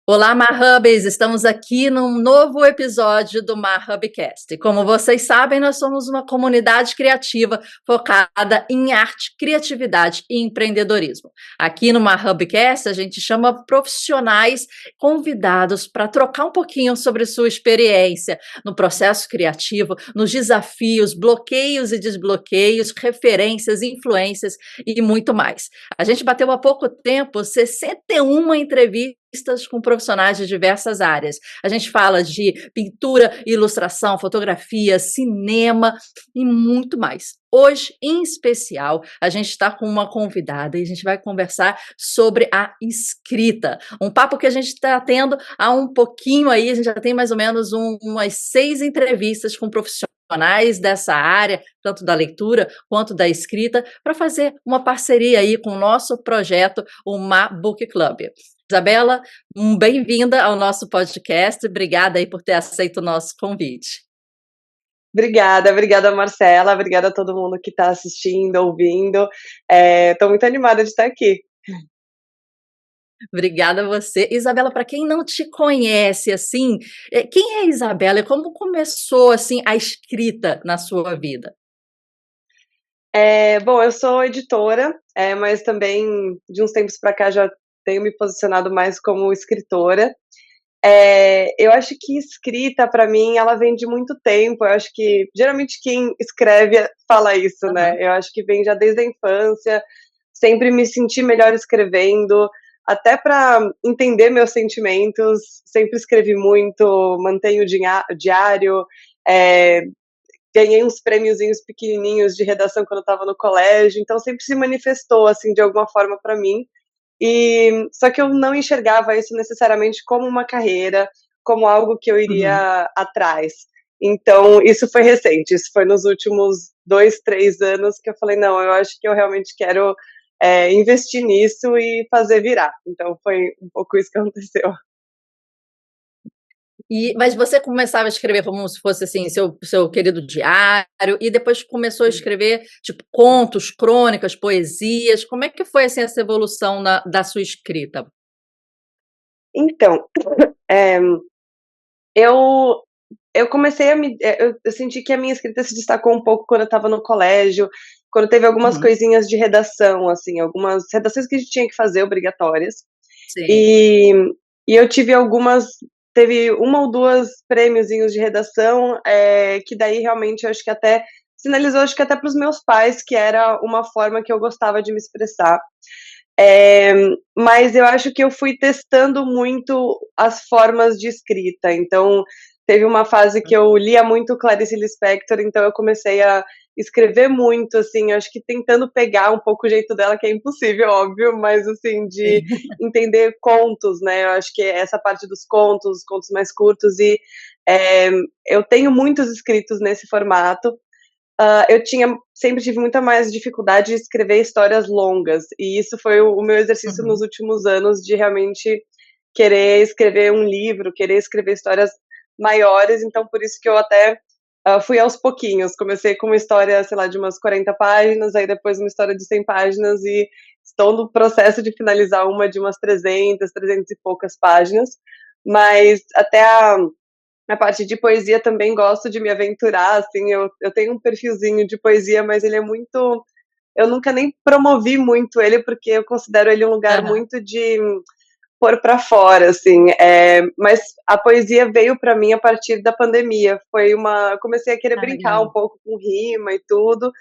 Olá, Marhubs! Estamos aqui num novo episódio do Marhubcast. E como vocês sabem, nós somos uma comunidade criativa focada em arte, criatividade e empreendedorismo. Aqui no Marhubcast, a gente chama profissionais convidados para trocar um pouquinho sobre sua experiência no processo criativo, nos desafios, bloqueios e desbloqueios, referências, influências e muito mais. A gente bateu há pouco tempo 61 entrevistas com profissionais de diversas áreas. A gente fala de pintura, ilustração, fotografia, cinema e muito mais. Hoje, em especial, a gente está com uma convidada e a gente vai conversar sobre a escrita. Um papo que a gente está tendo há um pouquinho aí, a gente já tem mais ou menos umas 6 entrevistas com profissionais dessa área, tanto da leitura quanto da escrita, para fazer uma parceria aí com o nosso projeto, o Ma Book Club. Isabela, bem-vinda ao nosso podcast. Obrigada aí por ter aceito o nosso convite. Obrigada, Marcela. Obrigada a todo mundo que está assistindo, ouvindo. Estou muito animada de estar aqui. Obrigada a você. Isabela, para quem não te conhece, assim, quem é a Isabela e como começou, assim, a escrita na sua vida? Bom, eu sou editora, mas também de uns tempos para cá já tenho me posicionado mais como escritora. Eu acho que escrita, para mim, ela vem de muito tempo. Eu acho que geralmente quem escreve fala isso, né? Aham. Eu acho que vem já desde a infância, sempre me senti melhor escrevendo, até para entender meus sentimentos, sempre escrevi muito, mantenho diário, é, ganhei uns prêmiozinhos pequenininhos de redação quando eu estava no colégio, então sempre se manifestou, assim, de alguma forma para mim. E só que eu não enxergava isso necessariamente como uma carreira, como algo que eu Uhum. iria atrás. Então, isso foi recente, isso foi nos últimos 2, 3 anos que eu falei: "Não, eu acho que eu realmente quero, investir nisso e fazer virar". Então foi um pouco isso que aconteceu. Mas você começava a escrever como se fosse, assim, seu querido diário e depois começou a escrever, tipo, contos, crônicas, poesias. Como é que foi, assim, essa evolução da sua escrita? Então, eh, eu eu comecei a me eu senti que a minha escrita se destacou um pouco quando eu estava no colégio, quando teve algumas Uhum. coisinhas de redação, assim, algumas redações que a gente tinha que fazer obrigatórias. Sim. E eu tive algumas, teve uma ou 2 prêmiozinhos de redação, que daí realmente eu acho que até sinalizou, acho que até para os meus pais, que era uma forma que eu gostava de me expressar. Eh, mas eu acho que eu fui testando muito as formas de escrita, então teve uma fase que eu lia muito Clarice Lispector, então eu comecei a escrever muito, assim, acho que tentando pegar um pouco o jeito dela, que é impossível, óbvio, mas assim, de Sim. entender contos, né, eu acho que essa parte dos contos, contos mais curtos e, eu tenho muitos escritos nesse formato. Eu sempre tive muita mais dificuldade de escrever histórias longas, e isso foi o meu exercício nos Uhum. últimos anos de realmente querer escrever um livro, querer escrever histórias maiores, então por isso que eu até, fui aos pouquinhos. Comecei com uma história, sei lá, de umas 40 páginas, aí depois uma história de 100 páginas e estou no processo de finalizar uma de umas 300, 300 e poucas páginas, mas até a parte de poesia também gosto de me aventurar, assim, eu tenho um perfilzinho de poesia, mas ele é muito, eu nunca nem promovi muito ele, porque eu considero ele um lugar Aham. muito de pôr para fora, assim, mas a poesia veio para mim a partir da pandemia, comecei a querer Ah, brincar um legal. pouco com rima e tudo,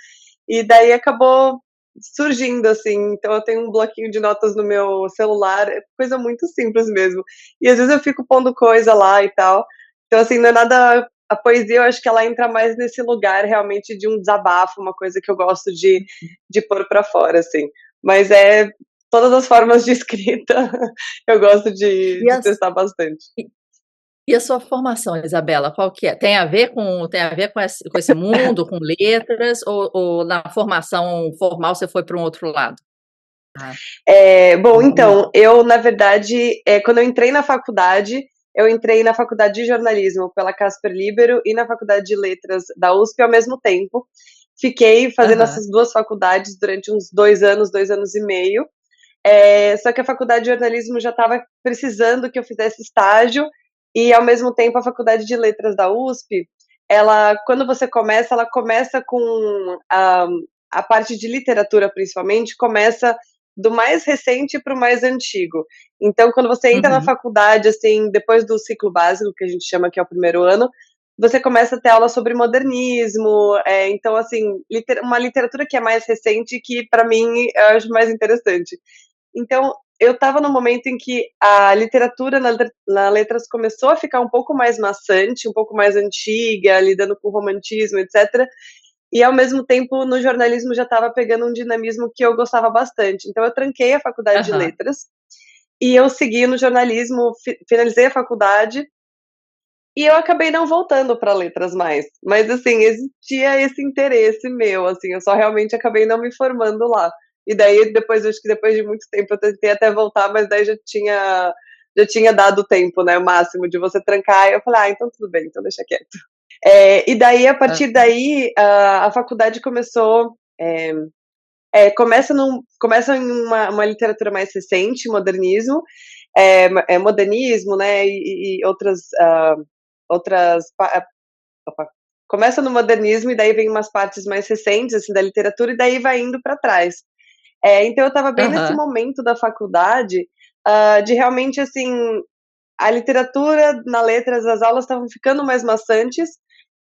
e daí acabou surgindo, assim, então eu tenho um bloquinho de notas no meu celular, é coisa muito simples mesmo. E às vezes eu fico pondo coisa lá e tal. Então, assim, não é nada, a poesia eu acho que ela entra mais nesse lugar realmente de um desabafo, uma coisa que eu gosto de pôr pra fora, assim. Mas todas as formas de escrita eu gosto E de as testar bastante. e e a sua formação, Isabela, qual que é? Tem a ver com esse mundo, com letras, ou na formação formal você foi para um outro lado? Ah, Bom, entendi. então, eu, na verdade, quando eu entrei na faculdade de jornalismo pela Casper Libero e na faculdade de letras da USP ao mesmo tempo. Fiquei fazendo Aham. essas 2 faculdades durante uns 2 anos e meio. Só que a faculdade de jornalismo já estava precisando que eu fizesse estágio, e ao mesmo tempo a faculdade de letras da USP, ela, quando você começa, ela começa com a parte de literatura, principalmente, começa do mais recente para o mais antigo. Então, quando você entra na faculdade, assim, depois do ciclo básico, que a gente chama que é o primeiro ano, você começa a ter aula sobre modernismo, então, assim, uma literatura que é mais recente, que para mim eu acho mais interessante. Então, eu estava no momento em que a literatura na letras começou a ficar um pouco mais maçante, um pouco mais antiga, lidando com romantismo, etc. E, ao mesmo tempo, no jornalismo já estava pegando um dinamismo que eu gostava bastante. Então, eu tranquei a faculdade de Aham. letras e eu segui no jornalismo, finalizei a faculdade e eu acabei não voltando para letras mais. Mas, assim, existia esse interesse meu, assim, eu só realmente acabei não me formando lá. E daí, depois, acho que depois de muito tempo, eu tentei até voltar, mas daí já tinha dado o tempo, né, o máximo de você trancar, e eu falei, então tudo bem, então deixa quieto. E daí, a partir daí, a faculdade começou, começa em uma literatura mais recente, modernismo, modernismo, né, e outras, opa, começa no modernismo e daí vem umas partes mais recentes, assim, da literatura, e daí vai indo para trás. Então eu estava bem nesse Aham. momento da faculdade, de realmente, assim, a literatura na letras, as aulas estavam ficando mais maçantes,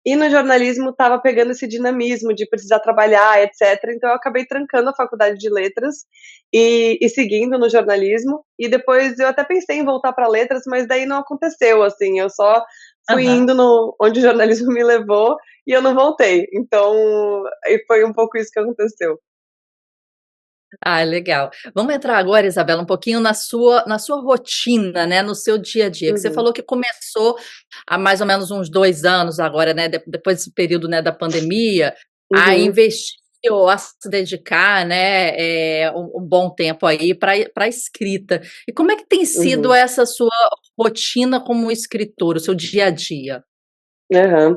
e no jornalismo estava pegando esse dinamismo de precisar trabalhar, etc. Então eu acabei trancando a faculdade de letras e seguindo no jornalismo. E depois eu até pensei em voltar para letras, mas daí não aconteceu, assim. Eu só fui Aham. indo onde o jornalismo me levou e eu não voltei. Então, aí foi um pouco isso que aconteceu. Ah, legal. Vamos entrar agora, Isabela, um pouquinho na sua rotina, né, no seu dia a dia, que você Uhum, falou que começou há mais ou menos uns 2 anos agora, né, depois desse período, né, da pandemia, a uhum, investir ou a se dedicar, né, um bom tempo aí para a escrita. E como é que tem sido uhum, essa sua rotina como escritora, o seu dia a dia? aham.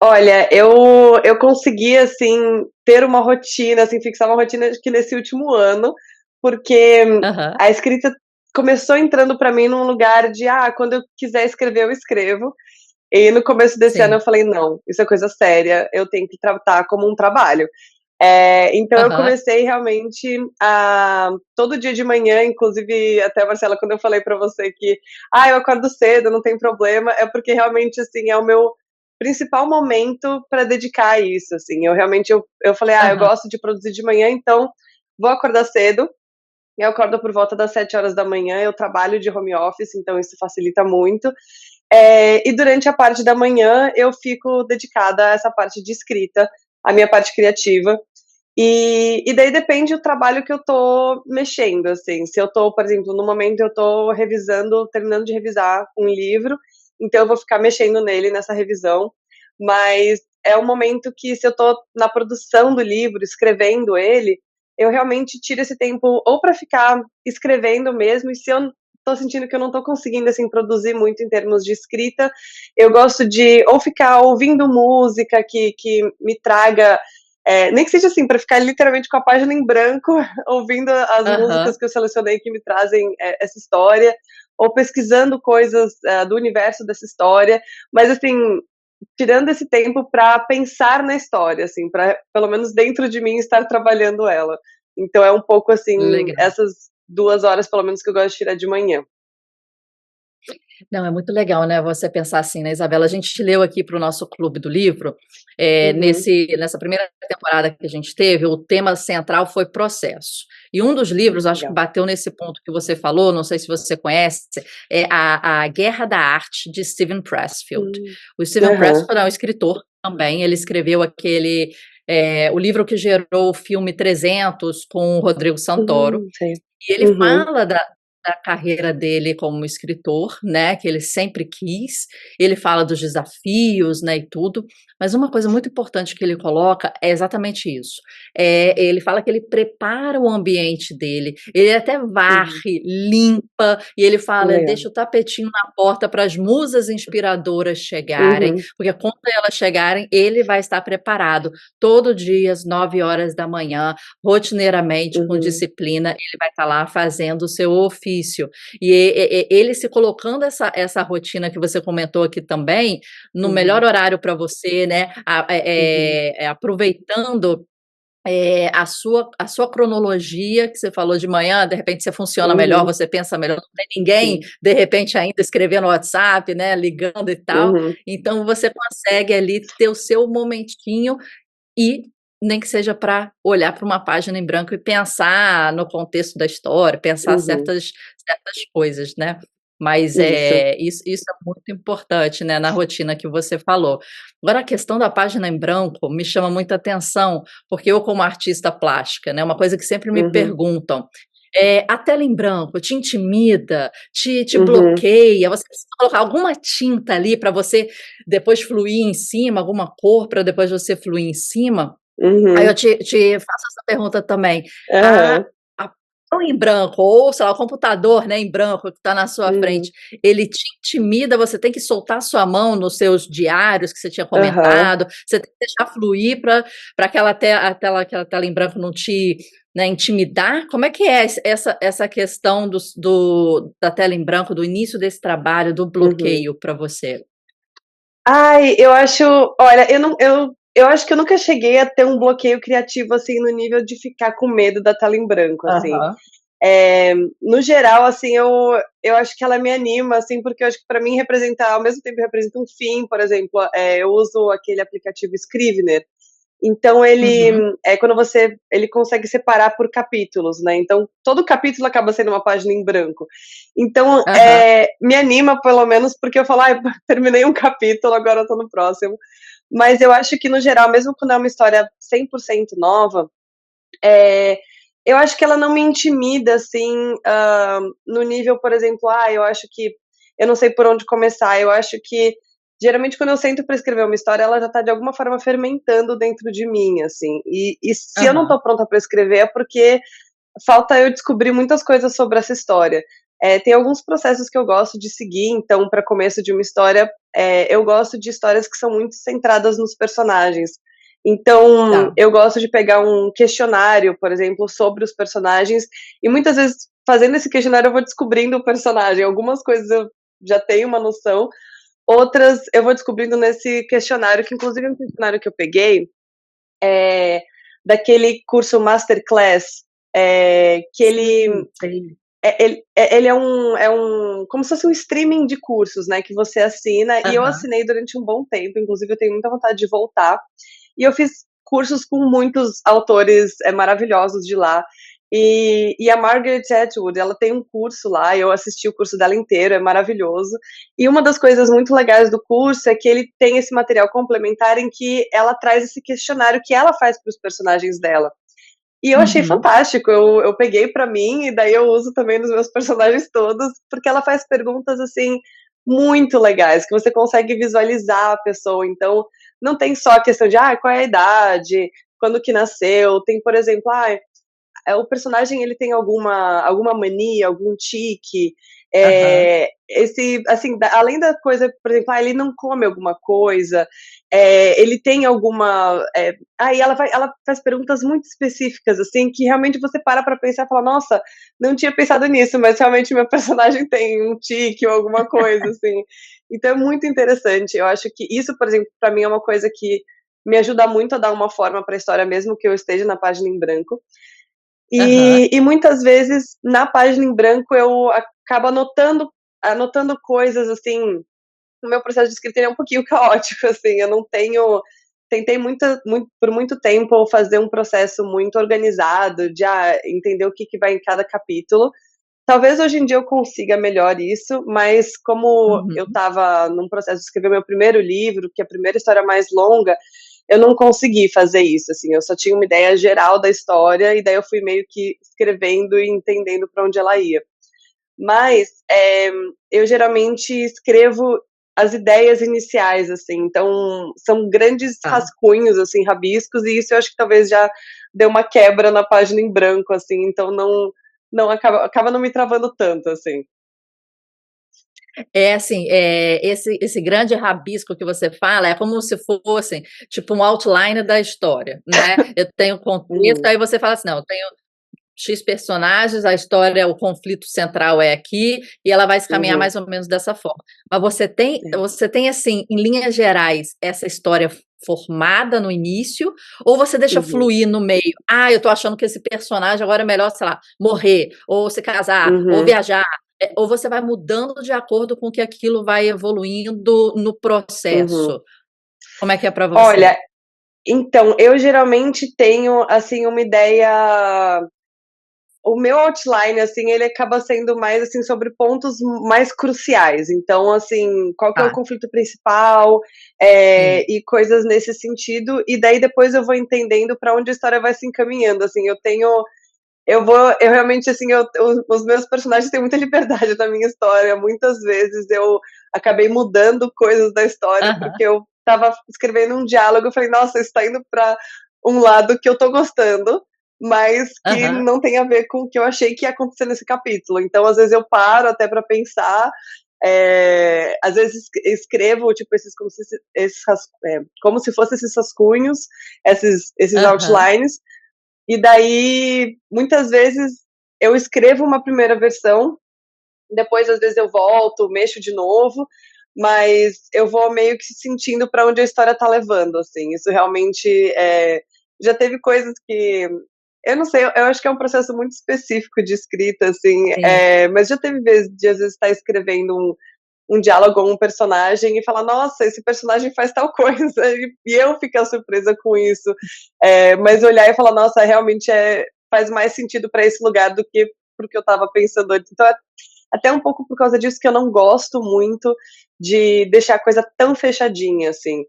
Olha, eu consegui, assim, ter uma rotina, assim, fixar uma rotina acho que nesse último ano, porque Aham, a escrita começou entrando para mim num lugar de: quando eu quiser escrever, eu escrevo. E no começo desse ano sim. eu falei: "Não, isso é coisa séria, eu tenho que tratar como um trabalho". Então eu Aham, comecei realmente a todo dia de manhã, inclusive até, Marcela, quando eu falei para você que: eu acordo cedo, não tem problema", é porque realmente, assim, é o meu principal momento para dedicar a isso, assim. Eu realmente eu falei: eu aham. gosto de produzir de manhã, então vou acordar cedo". Eu acordo por volta das 7 horas da manhã, eu trabalho de home office, então isso facilita muito. E durante a parte da manhã eu fico dedicada a essa parte de escrita, a minha parte criativa. E daí depende do trabalho que eu tô mexendo, assim. Se eu tô, por exemplo, no momento eu tô revisando, terminando de revisar um livro, então eu vou ficar mexendo nele nessa revisão. Mas é um momento que, se eu tô na produção do livro, escrevendo ele, eu realmente tiro esse tempo ou para ficar escrevendo mesmo, e se eu tô sentindo que eu não tô conseguindo, assim, produzir muito em termos de escrita, eu gosto de ou ficar ouvindo música que me traga, nem que seja assim, para ficar literalmente com a página em branco, ouvindo as músicas Aham. que eu selecionei que me trazem essa história, ou pesquisando coisas do universo dessa história, mas, assim, tirando esse tempo para pensar na história, assim, para pelo menos dentro de mim estar trabalhando ela. Então é um pouco assim, Legal. essas 2 horas pelo menos que eu gosto de tirar de manhã. Não, é muito legal, né, você pensar assim, né, Isabela, a gente leu aqui para o nosso clube do livro, Uhum, nessa primeira temporada que a gente teve, o tema central foi processo. E um dos livros, acho que legal. bateu nesse ponto que você falou, não sei se você conhece, é a Guerra da Arte, de Steven Pressfield. Hum. O Steven Aham. Pressfield é um escritor também, ele escreveu o livro que gerou o filme 300 com o Rodrigo Santoro, Sei. e ele Uhum, fala da carreira dele como escritor, né, que ele sempre quis, ele fala dos desafios, né, e tudo, mas uma coisa muito importante que ele coloca é exatamente isso, ele fala que ele prepara o ambiente dele, ele até Uhum. varre, limpa, e ele fala: Legal. "Deixa o tapetinho na porta para as musas inspiradoras chegarem, Uhum, porque quando elas chegarem, ele vai estar preparado, todo dia às 9 horas da manhã, rotineiramente, com uhum, disciplina, ele vai estar lá fazendo o seu ofício. E ele se colocando essa rotina que você comentou aqui também, no melhor uhum, horário para você, né, uhum, aproveitando, a sua cronologia, que você falou de manhã, de repente você funciona melhor, uhum, você pensa melhor, não tem ninguém, sim, de repente, ainda escrevendo no WhatsApp, né, ligando e tal, uhum, então você consegue ali ter o seu momentinho e nem que seja para olhar para uma página em branco e pensar no contexto da história, pensar uhum, certas coisas, né. Mas, isso, isso é muito importante, né, na rotina que você falou. Agora a questão da página em branco me chama muita atenção, porque eu como artista plástica, né, uma coisa que sempre me uhum, perguntam, a tela em branco te intimida, te uhum, bloqueia, você precisa colocar alguma tinta ali para você depois fluir em cima, alguma cor para depois você fluir em cima? Aí eu uhum, te faço essa pergunta também, aham, a tela em branco ou sei lá, o computador, né, em branco que está na sua uhum, frente, ele te intimida, você tem que soltar sua mão nos seus diários que você tinha aham, comentado, você tem que deixar fluir para aquela tela em branco não te, né, intimidar? Como é que é essa questão da tela em branco, do início desse trabalho, do uhum. bloqueio para você? Ai, eu acho, olha, eu acho que eu nunca cheguei a ter um bloqueio criativo, assim, no nível de ficar com medo da tela em branco, assim. Aham, No geral, assim, eu acho que ela me anima, assim, porque eu acho que para mim representa, ao mesmo tempo representa um fim, por exemplo, eu uso aquele aplicativo Scrivener, então uhum, quando ele consegue separar por capítulos, né, então todo capítulo acaba sendo uma página em branco. Então, aham, me anima pelo menos porque eu falo: "Ai, terminei um capítulo, agora eu tô no próximo". Mas eu acho que no geral, mesmo quando é uma história 100% nova, eh, eu acho que ela não me intimida, assim, no nível, por exemplo, eu acho que eu não sei por onde começar. Eu acho que, geralmente, quando eu sento para escrever uma história, ela já tá de alguma forma fermentando dentro de mim, assim. E se eu não aham, tô pronta para escrever, é porque falta eu descobrir muitas coisas sobre essa história. Tem alguns processos que eu gosto de seguir, então, para começo de uma história, eu gosto de histórias que são muito centradas nos personagens. Então, tá. eu gosto de pegar um questionário, por exemplo, sobre os personagens, e muitas vezes, fazendo esse questionário, eu vou descobrindo o personagem. Algumas coisas eu já tenho uma noção, outras eu vou descobrindo nesse questionário, que inclusive é um questionário que eu peguei, é, daquele curso Masterclass, que Sei, sei. ele é um como se fosse um streaming de cursos, né, que você assina, e eu Aham. assinei durante um bom tempo, inclusive eu tenho muita vontade de voltar. E eu fiz cursos com muitos autores maravilhosos de lá. E a Margaret Atwood, ela tem um curso lá, eu assisti o curso dela inteiro, é maravilhoso. E uma das coisas muito legais do curso é que ele tem esse material complementar em que ela traz esse questionário que ela faz para os personagens dela. E eu achei Uhum. fantástico, eu peguei pra mim e daí eu uso também nos meus personagens todos, porque ela faz perguntas, assim, muito legais, que você consegue visualizar a pessoa, então não tem só a questão de: qual é a idade, quando que nasceu, tem, por exemplo, o personagem ele tem alguma mania, algum tique, Aham. esse, assim, além da coisa, por exemplo, ele não come alguma coisa, ele tem alguma, aí ela faz perguntas muito específicas, assim, que realmente você para pensar e fala: "Nossa, não tinha pensado nisso, mas realmente meu personagem tem um tique ou alguma coisa, assim". Então é muito interessante, eu acho que isso, por exemplo, para mim é uma coisa que me ajuda muito a dar uma forma para a história, mesmo que eu esteja na página em branco. Aham. E muitas vezes na página em branco eu acabo anotando coisas, assim, o meu processo de escrita ele é um pouquinho caótico, assim, eu não tenho tentei por muito tempo fazer um processo muito organizado de, entender o que que vai em cada capítulo. Talvez hoje em dia eu consiga melhor isso, mas como eu Uhum. estava num processo de escrever meu primeiro livro, que é a primeira história mais longa, eu não consegui fazer isso, assim, eu só tinha uma ideia geral da história e daí eu fui meio que escrevendo e entendendo para onde ela ia. mas eu geralmente escrevo as ideias iniciais, assim, então são grandes Tá. rascunhos, assim, rabiscos, e isso eu acho que talvez já deu uma quebra na página em branco, assim, então não acaba não me travando tanto, assim. É assim, esse grande rabisco que você fala é como se fosse, tipo, um outline da história, né. Eu tenho contexto, Uhum, aí você fala assim: "Não, eu tenho X personagens, a história, o conflito central é aqui, e ela vai se caminhar uhum, mais ou menos dessa forma". Mas você tem é. você tem, assim, em linhas gerais, essa história formada no início, ou você deixa Uhum, fluir no meio? "Ah, eu tô achando que esse personagem agora é melhor, sei lá, morrer, ou se casar, ou uhum, viajar", ou você vai mudando de acordo com que aquilo vai evoluindo no uhum. processo? Como é que é pra você? Olha, então, eu geralmente tenho, assim, uma ideia. O meu outline, assim, ele acaba sendo mais, assim, sobre pontos mais cruciais. Então, assim, qual que é o Tá, conflito principal, sim. e coisas nesse sentido, e daí depois eu vou entendendo para onde a história vai se encaminhando, assim, eu realmente, assim, os meus personagens têm muita liberdade na minha história, muitas vezes eu acabei mudando coisas da história, Aham, porque eu estava escrevendo um diálogo, eu falei: "Nossa, isso tá indo para um lado que eu tô gostando, mas que aham, não tem a ver com o que eu achei que ia acontecer nesse capítulo". Então, às vezes eu paro até para pensar, às vezes escrevo, tipo, esses como se fossem esses rascunhos, esses aham. outlines, e daí, muitas vezes, eu escrevo uma primeira versão, depois, às vezes, eu volto, mexo de novo, mas eu vou meio que sentindo para onde a história tá levando, assim. Isso realmente já teve coisas que. Eu não sei, eu acho que é um processo muito específico de escrita, assim, Sim. mas já teve vezes de, às vezes, estar escrevendo um diálogo ou um personagem e falar, nossa, esse personagem faz tal coisa, e eu ficar surpresa com isso. Mas olhar e falar, nossa, realmente faz mais sentido para esse lugar do que porque eu estava pensando antes. Então, até um pouco por causa disso que eu não gosto muito de deixar a coisa tão fechadinha, assim.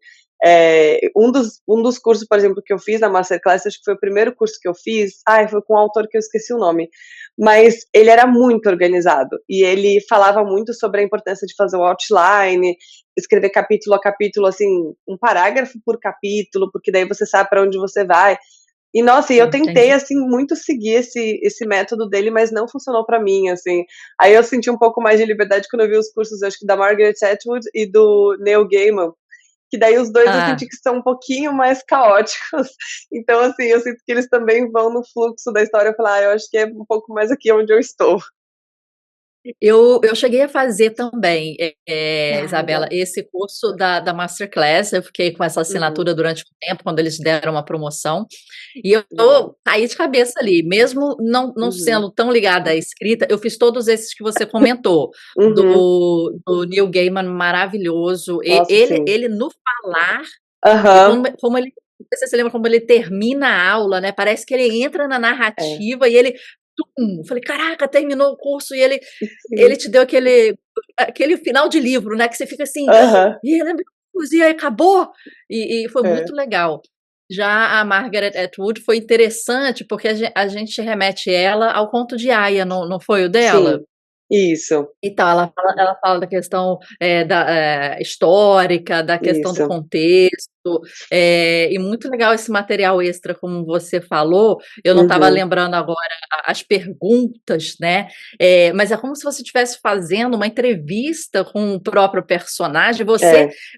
Um dos cursos, por exemplo, que eu fiz na Masterclass, acho que foi o primeiro curso que eu fiz, foi com um autor que eu esqueci o nome, mas ele era muito organizado, e ele falava muito sobre a importância de fazer o outline, escrever capítulo a capítulo, assim, um parágrafo por capítulo, porque daí você sabe para onde você vai. E nossa, e eu tentei, Entendi. assim, muito seguir esse método dele, mas não funcionou pra mim, assim. Aí eu senti um pouco mais de liberdade quando eu vi os cursos, acho que da Margaret Atwood e do Neil Gaiman, que daí os dois eu Ah. senti que são um pouquinho mais caóticos. Então, assim, eu sinto que eles também vão no fluxo da história. Eu falei: eu acho que é um pouco mais aqui onde eu estou". Eu cheguei a fazer também, Ah, Isabela, legal. esse curso da Masterclass, eu fiquei com essa Uhum, assinatura durante um tempo, quando eles deram uma promoção, e eu legal. caí de cabeça ali, mesmo não Uhum, sendo tão ligada à escrita, eu fiz todos esses que você comentou, uhum. do Neil Gaiman maravilhoso, Nossa, sim. ele no falar, e Aham. como ele, não sei se você lembra como ele termina a aula, né, parece que ele entra na É. narrativa e ele, falei: "Caraca, terminou o curso", e ele Sim. te deu aquele final de livro, né, que você fica assim: Aham. "E ele, meu Deus, e aí acabou?". E foi É. muito legal. Já a Margaret Atwood foi interessante, porque a gente remete ela ao Conto de Aia, não foi o dela? Sim. Isso, Então, ela fala da questão, histórica, da questão do isso. contexto, e muito legal esse material extra, como você falou, eu não estava Uhum. lembrando agora as perguntas, né, mas é como se você estivesse fazendo uma entrevista com o próprio personagem, você É.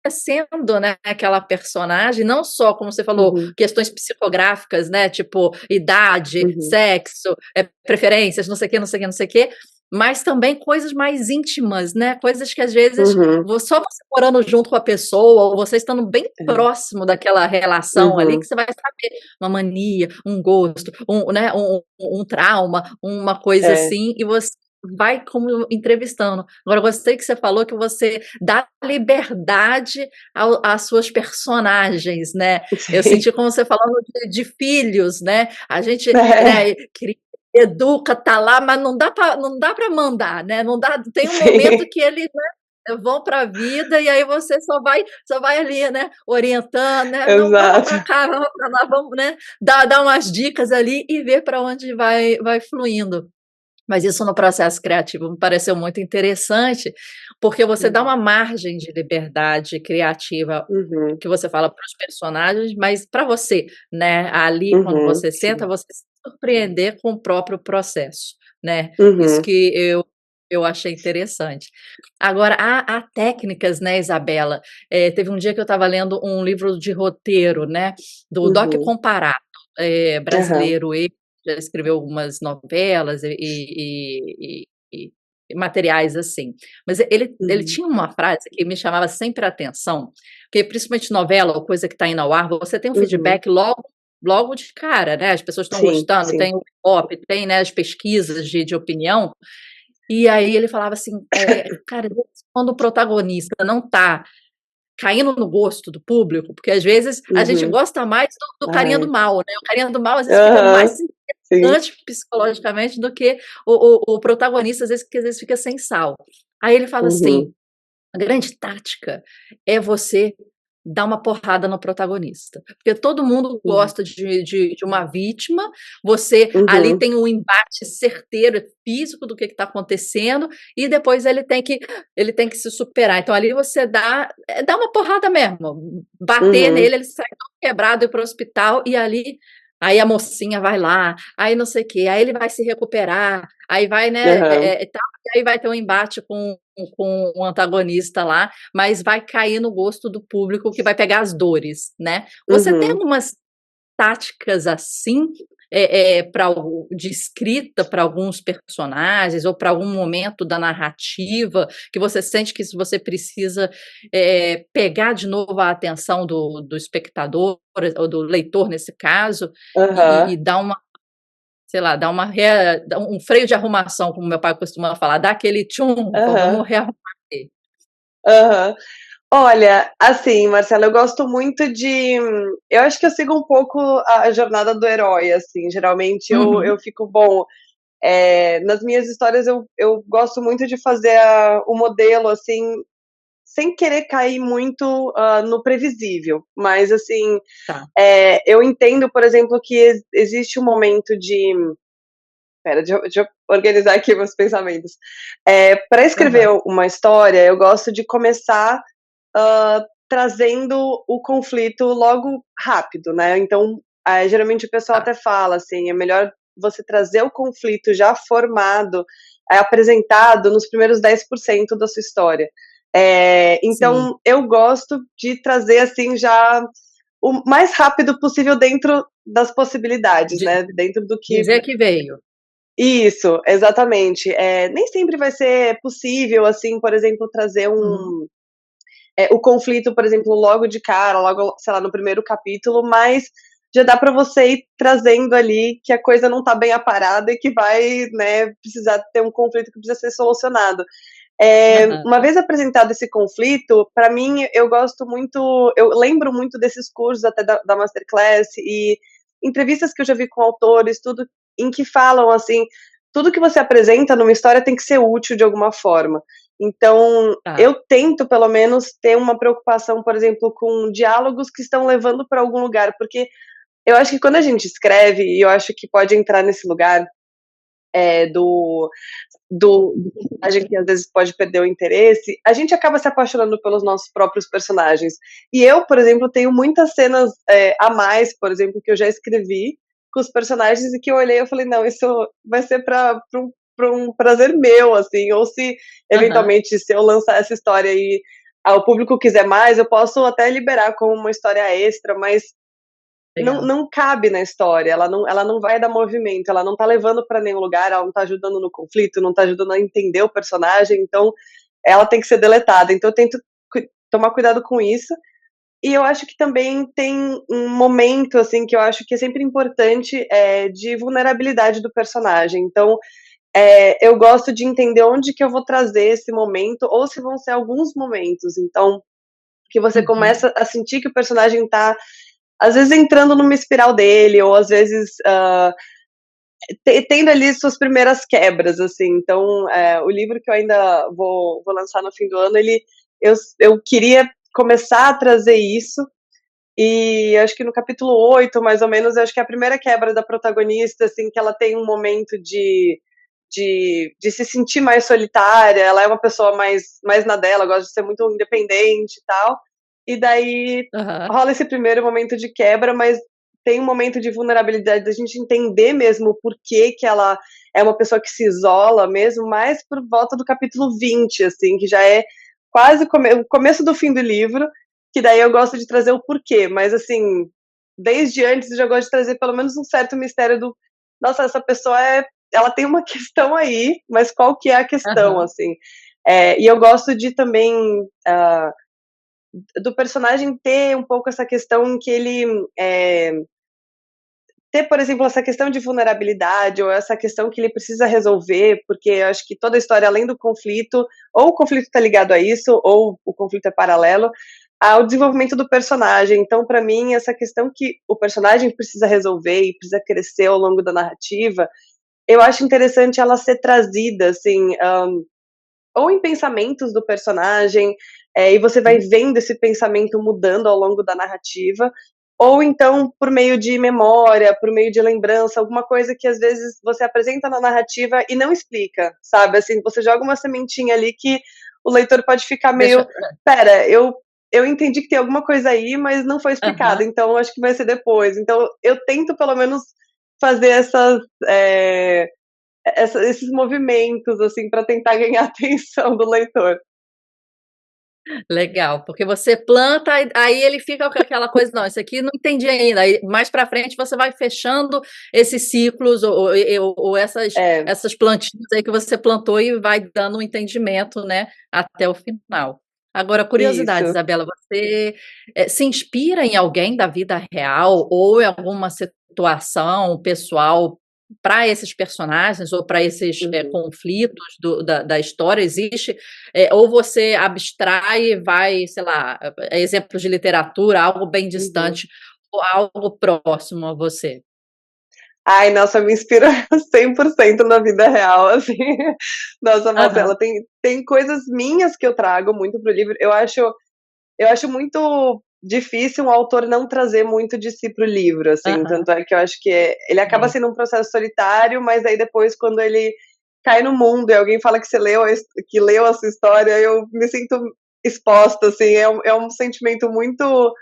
sendo, né, aquela personagem, não só, como você falou, Uhum, questões psicográficas, né, tipo idade, uhum, sexo, preferências, não sei o quê, não sei o quê, não sei o quê, mas também coisas mais íntimas, né, coisas que às vezes uhum. só você morando junto com a pessoa ou você estando bem É. próximo daquela relação ali, que Uhum. você vai saber uma mania, um gosto, né, um trauma, uma coisa É. assim, e você vai como entrevistando. Agora, eu gostei que você falou que você dá liberdade às suas personagens, né. Eu Sim. senti como você falando de filhos, né, a gente, É. né, educa, tá lá, mas não dá para mandar, né, não dá, tem um momento Sim. que eles, né, vão para a vida e aí você só vai ali, né, orientando, né, "Não, vamos Exato. para cá, vamos para lá, vamos", né, dar umas dicas ali e ver para onde vai fluindo. Mas isso no processo criativo me pareceu muito interessante, porque você dá Uhum. uma margem de liberdade criativa Uhum. que você fala para os personagens, mas para você, né, ali quando Uhum. você senta, Sim. você se surpreender com o próprio processo, né. Isso Uhum. que eu achei interessante. Agora há técnicas, né, Isabela, teve um dia que eu estava lendo um livro de roteiro, né, do Doc Uhum. Comparato, Aham. brasileiro, ele já escreveu algumas novelas e materiais assim. Mas ele Uhum. tinha uma frase que me chamava sempre a atenção, porque principalmente novela ou coisa que está indo ao ar, você tem um Uhum. feedback logo de cara, né, as pessoas estão Sim, gostando, sim. tem o Ibope, tem, né, as pesquisas de opinião, e aí ele falava assim, cara, quando o protagonista não está caindo no gosto do público, porque às vezes a gente Uhum. gosta mais do carinha do Ai. mal, né, o carinha do mal às vezes fica mais Aham. Sim. interessante psicologicamente do que o protagonista, às vezes, que às vezes fica sem sal. Aí ele fala assim: Uhum. "A grande tática é você dar uma porrada no protagonista, porque todo mundo Uhum. gosta de uma vítima, você ali Uhum. tem um embate certeiro, físico do que está acontecendo, e depois ele tem que se superar. Então ali você dá uma porrada mesmo, bater Uhum. nele, ele sai todo quebrado, ir para o hospital, e ali aí a mocinha vai lá, aí não sei o quê, aí ele vai se recuperar, aí vai, né, Aham. tal, e aí vai ter um embate com o antagonista lá, mas vai cair no gosto do público que vai pegar as dores, né. Você tem Uhum. algumas táticas assim, pra de escrita para alguns personagens ou para algum momento da narrativa, que você sente que se você precisa, pegar de novo a atenção do espectador, ou do leitor nesse caso, e Aham. dar uma, sei lá, dar um freio de arrumação, como meu pai costuma falar, dar aquele tchum, Aham. vamos rearrumar aqui. Aham. Olha, assim, Marcela, eu gosto muito de eu acho que eu sigo um pouco a jornada do herói, assim, geralmente eu Uhum. fico bom, nas minhas histórias eu gosto muito de fazer o modelo, assim, sem querer cair muito, no previsível, mas assim, Tá. eu entendo, por exemplo, que existe um momento de espera, deixa eu organizar aqui meus pensamentos. Pra escrever Aham. uma história, eu gosto de começar trazendo o conflito logo rápido, né. Então, geralmente o pessoal Tá. até fala, assim, é melhor você trazer o conflito já formado, apresentado nos primeiros 10% da sua história. Sim. Então eu gosto de trazer, assim, já o mais rápido possível dentro das possibilidades, Di né, dentro do que dizer que veio. isso, exatamente. Nem sempre vai ser possível, assim, por exemplo, trazer Uhum. o conflito, por exemplo, logo de cara, logo, sei lá, no primeiro capítulo, mas já dá para você ir trazendo ali que a coisa não está bem aparada e que vai, né, precisar ter um conflito que precisa ser solucionado. Aham. Uma vez apresentado esse conflito, para mim, eu gosto muito, eu lembro muito desses cursos até da Masterclass e entrevistas que eu já vi com autores, tudo em que falam assim, tudo que você apresenta numa história tem que ser útil de alguma forma. Então, Tá. eu tento pelo menos ter uma preocupação, por exemplo, com diálogos que estão levando para algum lugar, porque eu acho que quando a gente escreve, e eu acho que pode entrar nesse lugar, do do personagem que às vezes pode perder o interesse, a gente acaba se apaixonando pelos nossos próprios personagens. E eu, por exemplo, tenho muitas cenas, a mais, por exemplo, que eu já escrevi com os personagens e que eu olhei e eu falei: "Não, isso vai ser pra um prazer meu", assim, ou se Aham. eventualmente se eu lançar essa história e, o público quiser mais, eu posso até liberar como uma história extra, mas Legal. não cabe na história, ela não vai dar movimento, ela não tá levando pra nenhum lugar, ela não tá ajudando no conflito, não tá ajudando a entender o personagem, então ela tem que ser deletada. Então eu tento tomar cuidado com isso. E eu acho que também tem um momento, assim, que eu acho que é sempre importante, de vulnerabilidade do personagem. Então, eu gosto de entender onde que eu vou trazer esse momento, ou se vão ser alguns momentos. Então, que você Uhum. começa a sentir que o personagem tá às vezes entrando numa espiral dele, ou às vezes, tendo ali suas primeiras quebras, assim. Então, o livro que eu ainda vou lançar no fim do ano, eu queria começar a trazer isso, e acho que no capítulo 8, mais ou menos, eu acho que é a primeira quebra da protagonista, assim, que ela tem um momento de se sentir mais solitária, ela é uma pessoa mais na dela, gosta de ser muito independente e tal, e daí Aham. rola esse primeiro momento de quebra, mas tem um momento de vulnerabilidade da gente entender mesmo o porquê que ela é uma pessoa que se isola mesmo, mais por volta do capítulo 20, assim, que já é quase o começo do fim do livro, que daí eu gosto de trazer o porquê, mas assim, desde antes eu já gosto de trazer pelo menos um certo mistério do, nossa, essa pessoa ela tem uma questão aí, mas qual que é a questão, Aham. assim? E eu gosto de também do personagem ter um pouco essa questão que ele ter, por exemplo, essa questão de vulnerabilidade ou essa questão que ele precisa resolver, porque eu acho que toda a história, além do conflito, ou o conflito está ligado a isso, ou o conflito é paralelo ao desenvolvimento do personagem. Então, para mim, essa questão que o personagem precisa resolver e precisa crescer ao longo da narrativa, eu acho interessante ela ser trazida, assim, ou em pensamentos do personagem, e você vai vendo esse pensamento mudando ao longo da narrativa, ou então por meio de memória, por meio de lembrança, alguma coisa que às vezes você apresenta na narrativa e não explica, sabe? Assim, você joga uma sementinha ali que o leitor pode ficar meio, Deixa. pera, eu entendi que tem alguma coisa aí, mas não foi explicado, Aham. então acho que vai ser depois. Então eu tento pelo menos fazer esses movimentos assim para tentar ganhar a atenção do leitor. Legal, porque você planta, aí ele fica com aquela coisa: "Não, isso aqui não entendi ainda", aí mais para frente você vai fechando esses ciclos ou É, essas plantinhas aí que você plantou e vai dando um entendimento, né, até o final. Agora curiosidade, isso. Isabela, você, se inspira em alguém da vida real ou em alguma situação pessoal para esses personagens ou para esses, Uhum, conflitos da história? Existe ou você abstrai e vai, sei lá, exemplos de literatura, algo bem uhum. distante ou algo próximo a você? Ai, nossa, me inspira 100% na vida real, assim. Nossa, Aham, Marcela, tem coisas minhas que eu trago muito pro livro. Eu acho muito difícil um autor não trazer muito de si pro livro, assim. aham, Tanto é que eu acho que ele acaba sim. sendo um processo solitário, mas aí depois, quando ele cai no mundo e alguém fala que que leu a sua história, eu me sinto exposta, assim. É um sentimento muito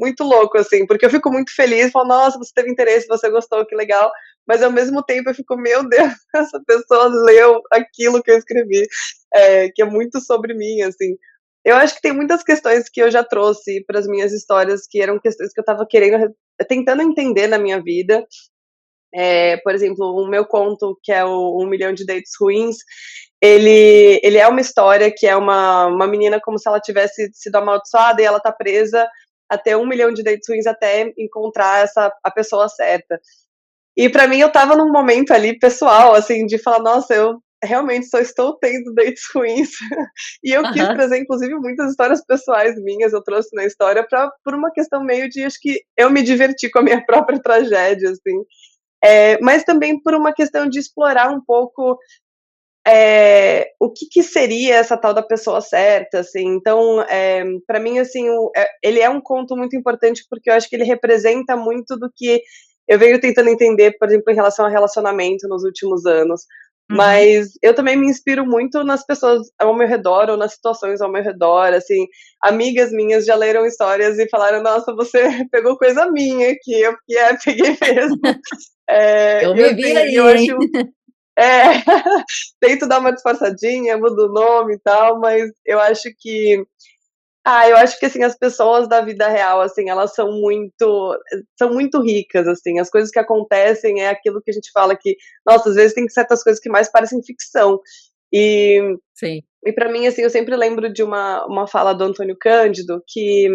muito louco, assim, porque eu fico muito feliz, falo, nossa, você teve interesse, você gostou, que legal, mas ao mesmo tempo eu fico, meu Deus, essa pessoa leu aquilo que eu escrevi, que é muito sobre mim, assim. Eu acho que tem muitas questões que eu já trouxe para as minhas histórias, que eram questões que eu estava tentando entender na minha vida. Por exemplo, o meu conto, que é o 1 Milhão de Dates Ruins, ele é uma história que é uma menina como se ela tivesse sido amaldiçoada e ela tá presa até 1 milhão de dates ruins até encontrar a pessoa certa. E para mim eu tava num momento ali pessoal, assim, de falar, nossa, eu realmente só estou tendo dates ruins. E eu quis Aham, trazer, inclusive, muitas histórias pessoais minhas, eu trouxe na história por uma questão meio de, acho que eu me diverti com a minha própria tragédia, assim. Mas também por uma questão de explorar um pouco o que seria essa tal da pessoa certa, assim. Então, para mim, assim, ele é um conto muito importante porque eu acho que ele representa muito do que eu venho tentando entender, por exemplo, em relação a relacionamento nos últimos anos. uhum. Mas eu também me inspiro muito nas pessoas ao meu redor ou nas situações ao meu redor, assim, amigas minhas já leram histórias e falaram, nossa, você pegou coisa minha aqui, eu fiquei, peguei mesmo. Eu E me vi assim, eu aí, acho hein. é, tento dar uma disfarçadinha, mudo o nome e tal, mas eu acho que assim as pessoas da vida real assim, elas são muito ricas assim. As coisas que acontecem é aquilo que a gente fala que, nossa, às vezes tem certas coisas que mais parecem ficção. E Sim. e para mim assim, eu sempre lembro de uma fala do Antônio Cândido que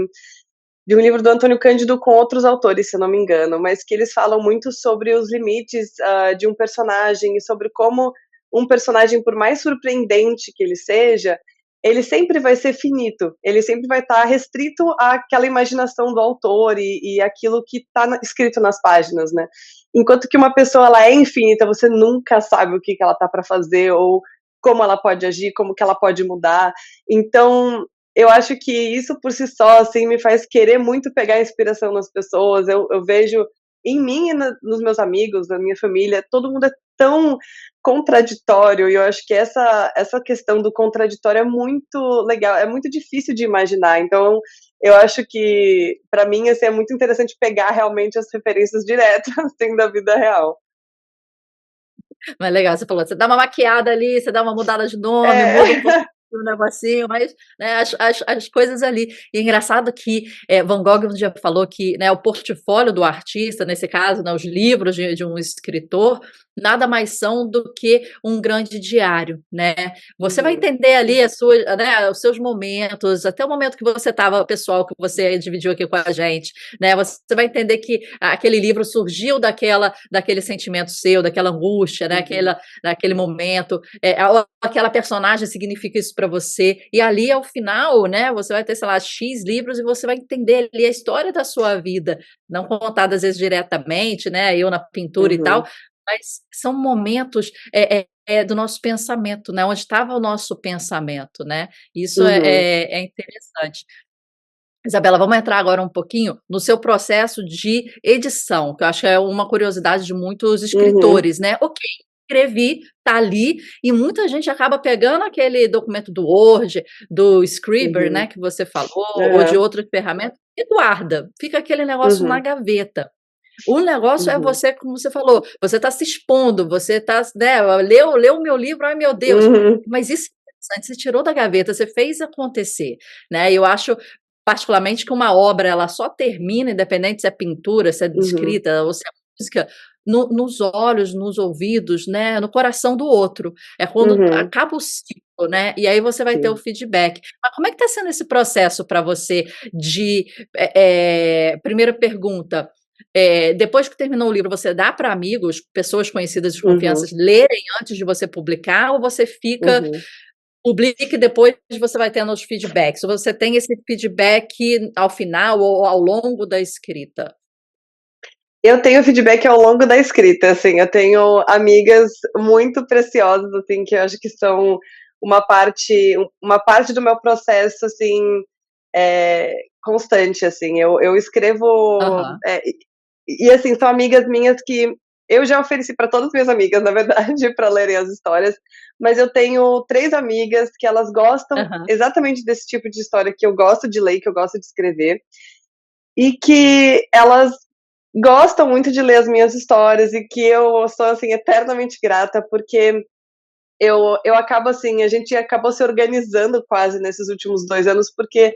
de um livro do Antônio Cândido com outros autores, se eu não me engano, mas que eles falam muito sobre os limites de um personagem e sobre como um personagem, por mais surpreendente que ele seja, ele sempre vai ser finito, ele sempre vai estar restrito àquela imaginação do autor e aquilo que está escrito nas páginas, né? Enquanto que uma pessoa ela é infinita, você nunca sabe o que ela tá para fazer ou como ela pode agir, como que ela pode mudar. Então, eu acho que isso por si só, assim, me faz querer muito pegar inspiração nas pessoas. Eu vejo em mim e nos meus amigos, na minha família, todo mundo é tão contraditório, e eu acho que essa questão do contraditório é muito legal, é muito difícil de imaginar. Então, eu acho que, para mim, assim, é muito interessante pegar realmente as referências diretas, assim, da vida real. Mas legal, você falou, você dá uma maquiada ali, você dá uma mudada de nome, É. muda um pouco o negocinho, mas, né, as coisas ali. E é engraçado que, Van Gogh um dia falou que, né, o portfólio do artista, nesse caso, né, os livros de um escritor, nada mais são do que um grande diário, né. Você vai Uhum, entender ali a sua, né, os seus momentos, até o momento que você estava pessoal, que você dividiu aqui com a gente, né, você vai entender que aquele livro surgiu daquele sentimento seu, daquela angústia, né, uhum, daquele momento, aquela personagem significa isso para você, e ali ao final, né, você vai ter, sei lá, X livros e você vai entender ali a história da sua vida, não contada às vezes diretamente, né, eu na pintura e tal, uhum, mas são momentos, do nosso pensamento, né, onde estava o nosso pensamento, né, isso uhum, é interessante. Isabela, vamos entrar agora um pouquinho no seu processo de edição, que eu acho que é uma curiosidade de muitos uhum, escritores, né. Ok, escrevi, tá ali, e muita gente acaba pegando aquele documento do Word, do Scribr, né, uhum, que você falou, ou de aham, outra ferramenta, e guarda, fica aquele negócio na uhum, gaveta. O negócio é uhum, você, como você falou, você está se expondo, você está, né, leu o meu livro, ai meu Deus, uhum, mas isso é interessante, você tirou da gaveta, você fez acontecer, né, eu acho particularmente que uma obra ela só termina, independente se é pintura, se é uhum, escrita ou se é música, nos olhos, nos ouvidos, né, no coração do outro, é quando uhum, acaba o ciclo, né, e aí você vai ter o sim. feedback. Mas como é que está sendo esse processo para você de, primeira pergunta, depois que terminou o livro, você dá para amigos, pessoas conhecidas, Uhum, desconfianças, lerem antes de você publicar ou você fica uhum. publica e depois você vai tendo os feedbacks, ou você tem esse feedback ao final ou ao longo da escrita? Eu tenho feedback ao longo da escrita, assim, eu tenho amigas muito preciosas, assim, que eu acho que são uma parte do meu processo, assim, constante, assim. Eu escrevo, Aham, assim, são amigas minhas que eu já ofereci para todas as minhas amigas, na verdade, para lerem as histórias, mas eu tenho 3 amigas que elas gostam aham. exatamente desse tipo de história que eu gosto de ler, que eu gosto de escrever, e que elas gostam muito de ler as minhas histórias e que eu sou, assim, eternamente grata, porque eu acabo, assim, a gente acabou se organizando quase nesses últimos 2 anos, porque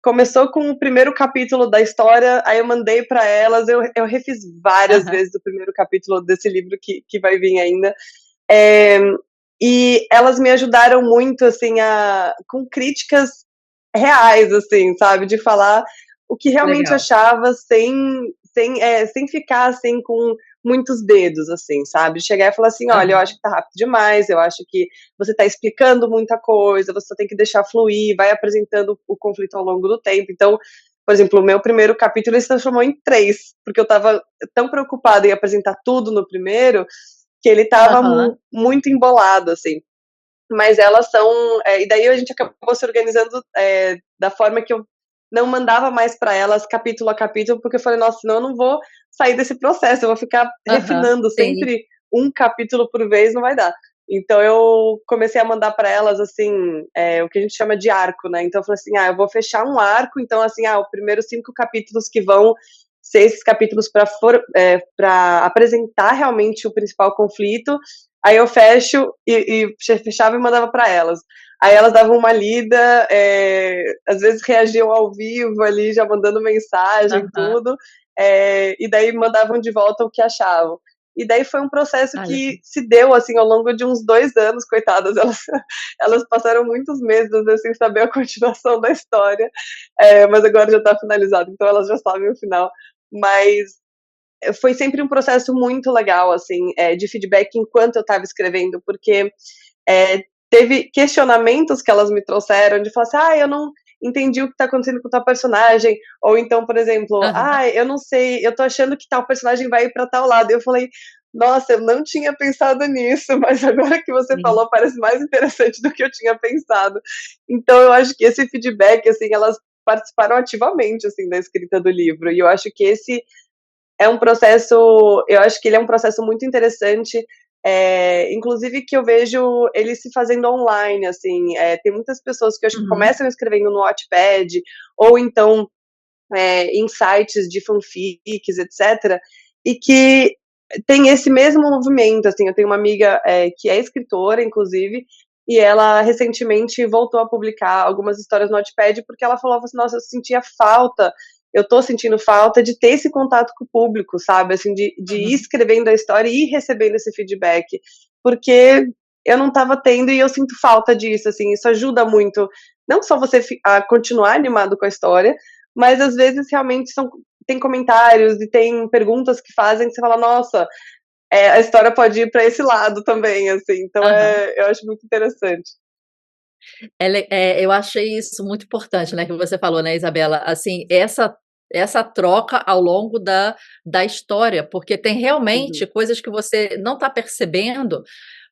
começou com o primeiro capítulo da história, aí eu mandei para elas, eu refiz várias Aham, vezes o primeiro capítulo desse livro que vai vir ainda, eh, e elas me ajudaram muito, assim, com críticas reais, assim, sabe, de falar o que realmente legal. achava sem ficar, assim, com muitos dedos, assim, sabe, chegar e falar assim: "Olha, eu acho Aham, que tá rápido demais, eu acho que você tá explicando muita coisa, você tem que deixar fluir, vai apresentando o conflito ao longo do tempo". Então, por exemplo, o meu primeiro capítulo ele se transformou em 3 porque eu estava tão preocupada em apresentar tudo no primeiro, que ele estava aham. muito embolado, assim. Mas elas são. E daí a gente acabou se organizando da forma que eu não mandava mais para elas capítulo a capítulo, porque eu falei, nossa, senão eu não vou sair desse processo, eu vou ficar Aham, refinando sim. sempre um capítulo por vez, não vai dar. Então eu comecei a mandar para elas assim, o que a gente chama de arco, né? Então eu falei assim, eu vou fechar um arco, então assim, os primeiros 5 capítulos que vão ser esses capítulos para apresentar realmente o principal conflito, aí eu fecho e fechava e mandava para elas. Aí elas davam uma lida, às vezes reagiam ao vivo ali, já mandando mensagem, Aham. tudo, e daí mandavam de volta o que achavam. E daí foi um processo Ah, que legal. se deu assim ao longo de uns 2 anos, coitadas, elas, elas passaram muitos meses às vezes, sem saber a continuação da história, mas agora já está finalizado, então elas já sabem o final. Mas foi sempre um processo muito legal, assim, de feedback enquanto eu estava escrevendo, porque teve questionamentos que elas me trouxeram de falar assim, eu não entendi o que está acontecendo com tal personagem, ou então, por exemplo, Aham. eu não sei, eu tô achando que tal personagem vai ir para tal lado. Eu falei, nossa, eu não tinha pensado nisso, mas agora que você Sim. falou parece mais interessante do que eu tinha pensado. Então eu acho que esse feedback, assim, elas participaram ativamente, assim, da escrita do livro, e eu acho que esse é um processo, eu acho que ele é um processo muito interessante, inclusive que eu vejo ele se fazendo online, assim, tem muitas pessoas que eu acho que Uhum. começam escrevendo no Wattpad, ou então em sites de fanfics, etc., e que tem esse mesmo movimento, assim, eu tenho uma amiga que é escritora, inclusive, e ela recentemente voltou a publicar algumas histórias no Wattpad, porque ela falou assim, nossa, eu tô sentindo falta de ter esse contato com o público, sabe, assim, de ir Uhum. escrevendo a história e ir recebendo esse feedback, porque eu não tava tendo e eu sinto falta disso, assim, isso ajuda muito, não só você a continuar animado com a história, mas às vezes realmente tem comentários e tem perguntas que fazem que você fala, nossa, a história pode ir para esse lado também, assim, então Aham. eu acho muito interessante. Eu achei isso muito importante, né, que você falou, né, Isabela, assim, essa troca ao longo da história, porque tem realmente Uhum. coisas que você não está percebendo,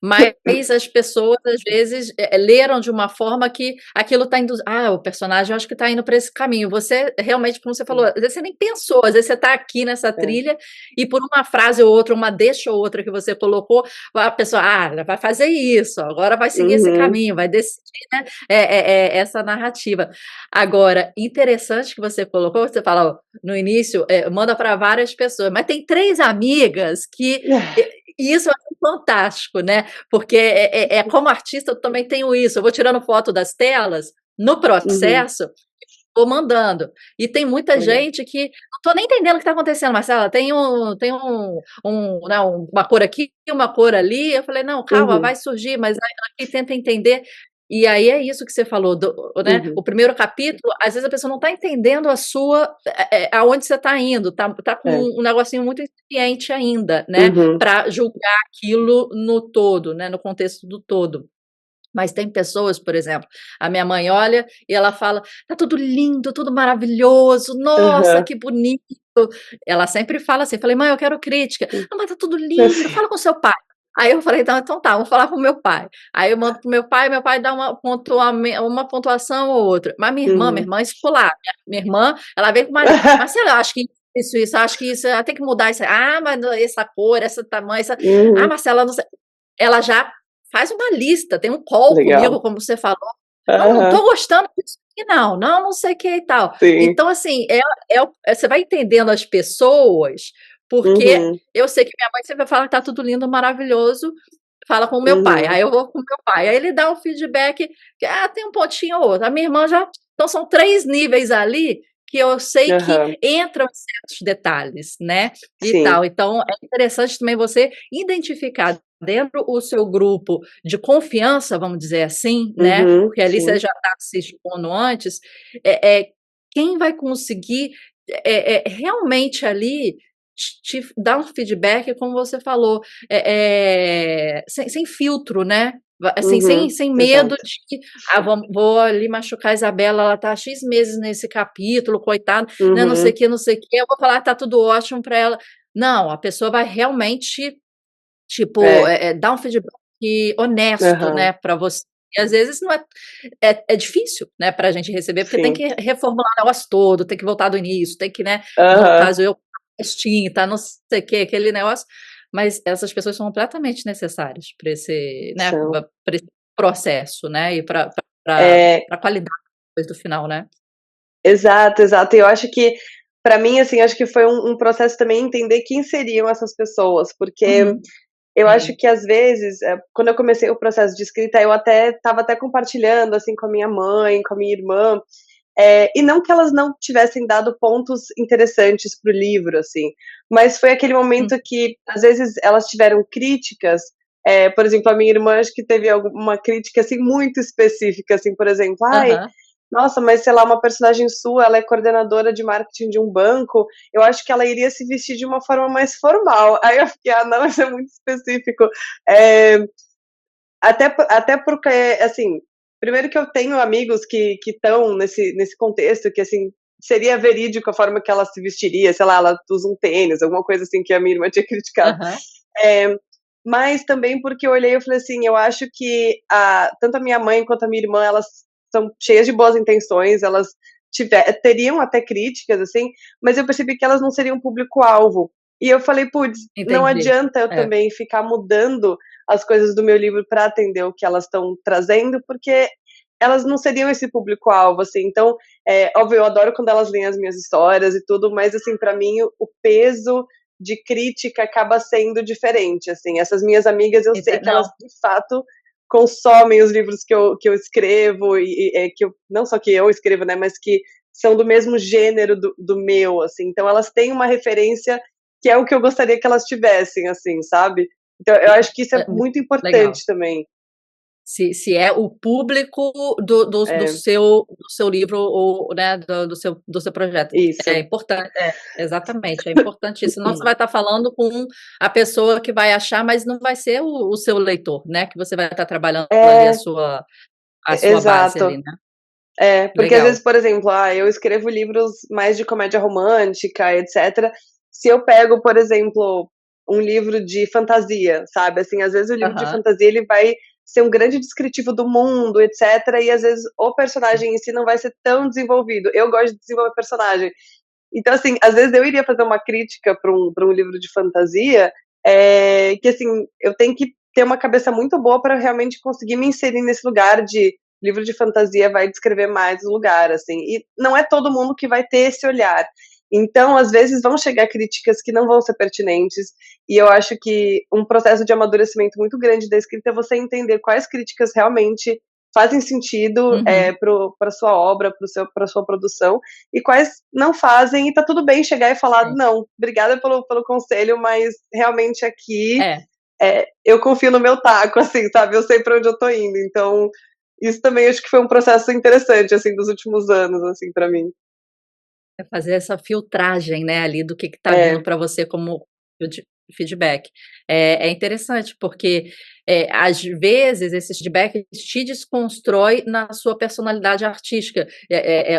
mas as pessoas às vezes, leram de uma forma que aquilo está indo o personagem eu acho que está indo para esse caminho. Você realmente, como você falou, Sim, às vezes você nem pensou, às vezes você está aqui nessa é. trilha e por uma frase ou outra, uma deixa ou outra que você colocou, a pessoa: vai fazer isso, agora vai seguir esse Uhum. caminho, vai decidir, né, essa narrativa. Agora, interessante que você colocou, você fala, ó, no início, manda para várias pessoas, mas tem 3 amigas que e isso eu acho fantástico, né, porque como artista eu também tenho isso, eu vou tirando foto das telas, no Uhum. processo, vou mandando. E tem muita Legal. gente que não tô nem entendendo o que está acontecendo, Marcela, né, uma cor aqui, uma cor ali, eu falei: "Não, calma, Uhum. vai surgir, mas aqui tenta entender". E aí é isso que você falou né, Uhum. o primeiro capítulo, às vezes a pessoa não está entendendo aonde você está indo, tá com É. um negocinho muito incipiente ainda, né, Uhum. para julgar aquilo no todo, né, no contexto do todo. Mas tem pessoas, por exemplo, a minha mãe olha e ela fala: "Tá tudo lindo, tudo maravilhoso, nossa, Aham. que bonito". Ela sempre fala assim, falei: "Mãe, eu quero crítica". Sim. "Não, mas tá tudo Eu lindo, sei. fala com seu pai". Aí eu falei: Então tá, vou falar com meu pai". Aí eu mando para meu pai dá uma pontuação ou outra. Mas minha Uhum. irmã esculacha. Minha irmã, ela vem com uma "Marcela, eu acho que isso, acho que isso, tem que mudar isso aí". "Ah, mas essa cor, esse tamanho, essa". "Ah, Uhum. Marcela, não sei". Ela já faz uma lista, tem um call Legal. comigo, como você falou. Não Aham. tô gostando disso aqui não, não sei o que e tal". Sim. Então assim, você vai entendendo as pessoas, porque Uhum. eu sei que minha mãe sempre fala que tá tudo lindo, maravilhoso, fala com o meu pai, Uhum. aí eu vou com o meu pai, aí ele dá um feedback que, tem um pontinho ou outro, a minha irmã já então são 3 níveis ali, que eu sei que Aham. entram certos detalhes, né, e Sim. tal. Então é interessante também você identificar dentro o seu grupo de confiança, vamos dizer assim, né, Uhum. porque ali você Sim. já está se expondo antes, quem vai conseguir, realmente ali te dar um feedback, como você falou, sem filtro, né, assim, sem Uhum. sem medo Exato. de que: vou ali machucar a Isabela, ela tá há X meses nesse capítulo, coitada, né, não sei o Uhum. que, não sei o que eu vou falar que tá tudo ótimo para ela. Não, a pessoa vai realmente, tipo, É. dar um feedback honesto, Aham. né, para você. E às vezes não é difícil, né, pra gente receber, porque tem Sim. que reformular o negócio todo, tem que voltar do início, tem que, né, no Aham. caso eu, extinta, não sei o quê, aquele negócio, mas essas pessoas são completamente necessárias para esse, né, São. pra esse processo, né, e pra É, pra qualidade depois do final, né. exato, exato. E eu acho que, pra mim, assim, acho que foi um processo também entender quem seriam essas pessoas, porque Uhum. eu acho Sim. que às vezes, quando eu comecei o processo de escrita, eu até estava até compartilhando, assim, com a minha mãe, com a minha irmã, e não que elas não tivessem dado pontos interessantes para o livro, assim, mas foi aquele Hum. momento que, às vezes, elas tiveram críticas, por exemplo, a minha irmã acho que teve uma crítica, assim, muito específica, assim, por exemplo, ai, Aham. nossa, mas sei lá, uma personagem sua, ela é coordenadora de marketing de um banco, eu acho que ela iria se vestir de uma forma mais formal. Aí eu fiquei, não, isso é muito específico. É, até porque, assim, primeiro que eu tenho amigos que estão nesse contexto, que, assim, seria verídico a forma que ela se vestiria, sei lá, ela usa um tênis, alguma coisa assim que a minha irmã tinha criticado. Aham. É, mas também porque eu olhei e falei assim, eu acho que tanto a minha mãe quanto a minha irmã, elas são cheias de boas intenções, elas teriam até críticas, assim, mas eu percebi que elas não seriam público-alvo. E eu falei, putz, não Entendi. adianta eu É. também ficar mudando as coisas do meu livro para atender o que elas estão trazendo, porque elas não seriam esse público-alvo, assim. Então, óbvio, eu adoro quando elas leem as minhas histórias e tudo, mas, assim, para mim, o peso de crítica acaba sendo diferente, assim. Essas minhas amigas, eu sei que elas, Não, de fato, consomem os livros que eu escrevo, que eu, não só que eu escrevo, né, mas que são do mesmo gênero do meu, assim. Então, elas têm uma referência que é o que eu gostaria que elas tivessem, assim, sabe? Então, eu acho que isso é é muito legal. importante também. Se é o público do É, seu livro ou, né, do seu projeto. É isso. importante, exatamente, é importante isso. Senão você vai estar falando com a pessoa que vai achar, mas não vai ser o seu leitor, né, que você vai estar trabalhando ali É, a sua base exato. ali, né. Porque às Legal. vezes, por exemplo, eu escrevo livros mais de comédia romântica, etc. Se eu pego, por exemplo, um livro de fantasia, sabe? Assim, às vezes o livro de Aham, fantasia ele vai ser um grande descritivo do mundo, etc. E às vezes o sim. personagem em si não vai ser tão desenvolvido. Eu gosto de desenvolver personagem. Então, assim, às vezes eu iria fazer uma crítica para um livro de fantasia, que assim, eu tenho que ter uma cabeça muito boa para realmente conseguir me inserir nesse lugar de livro de fantasia vai descrever mais o lugar, assim, e não é todo mundo que vai ter esse olhar. Então, às vezes vão chegar críticas que não vão ser pertinentes, e eu acho que um processo de amadurecimento muito grande da escrita é você entender quais críticas realmente fazem sentido Uhum. para sua obra, para sua produção, e quais não fazem, e tá tudo bem chegar e falar, Sim. não, obrigada pelo conselho, mas realmente aqui É. eu confio no meu taco, assim, sabe? Eu sei para onde eu tô indo. Então, isso também acho que foi um processo interessante, assim, dos últimos anos, assim, para mim. É fazer essa filtragem, né, ali do que tá vindo É, para você como feedback. É interessante, porque, às vezes esses feedbacks te desconstrói na sua personalidade artística,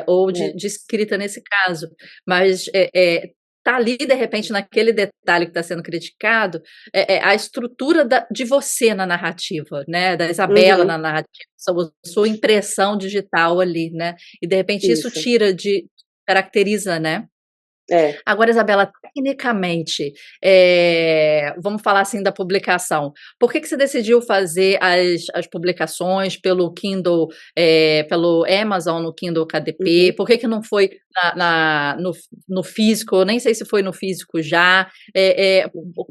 ou é. de escrita nesse caso, mas, tá ali de repente naquele detalhe que está sendo criticado, a estrutura de você na narrativa, né, da Isabela Uhum, na narrativa, sua impressão digital ali, né, e de repente isso isso. tira de caracteriza, né. É. Agora, Isabela, tecnicamente, vamos falar, assim, da publicação. Por que você decidiu fazer as publicações pelo Kindle, pelo Amazon no Kindle KDP? Uhum. Por que não foi no físico? Eu nem sei se foi no físico já.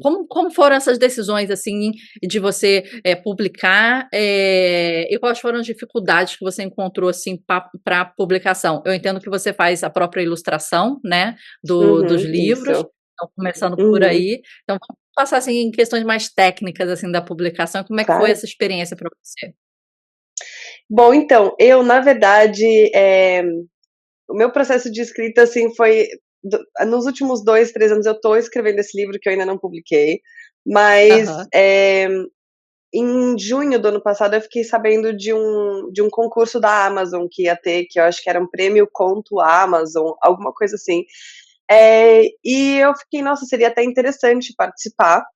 Como foram essas decisões, assim, de você, publicar, e quais foram as dificuldades que você encontrou, assim, pra publicação? Eu entendo que você faz a própria ilustração, né, dos Uhum, livros, isso. então começando por Uhum, aí. Então vamos passar, assim, em questões mais técnicas, assim, da publicação, como é que foi claro. essa experiência para você? Bom, então, eu, na verdade, o meu processo de escrita, assim, foi nos últimos 2, 3 anos eu tô escrevendo esse livro que eu ainda não publiquei, mas, Aham, em junho do ano passado eu fiquei sabendo de um concurso da Amazon que ia ter, que eu acho que era um prêmio Conto Amazon, alguma coisa assim. E eu fiquei, nossa, seria até interessante participar,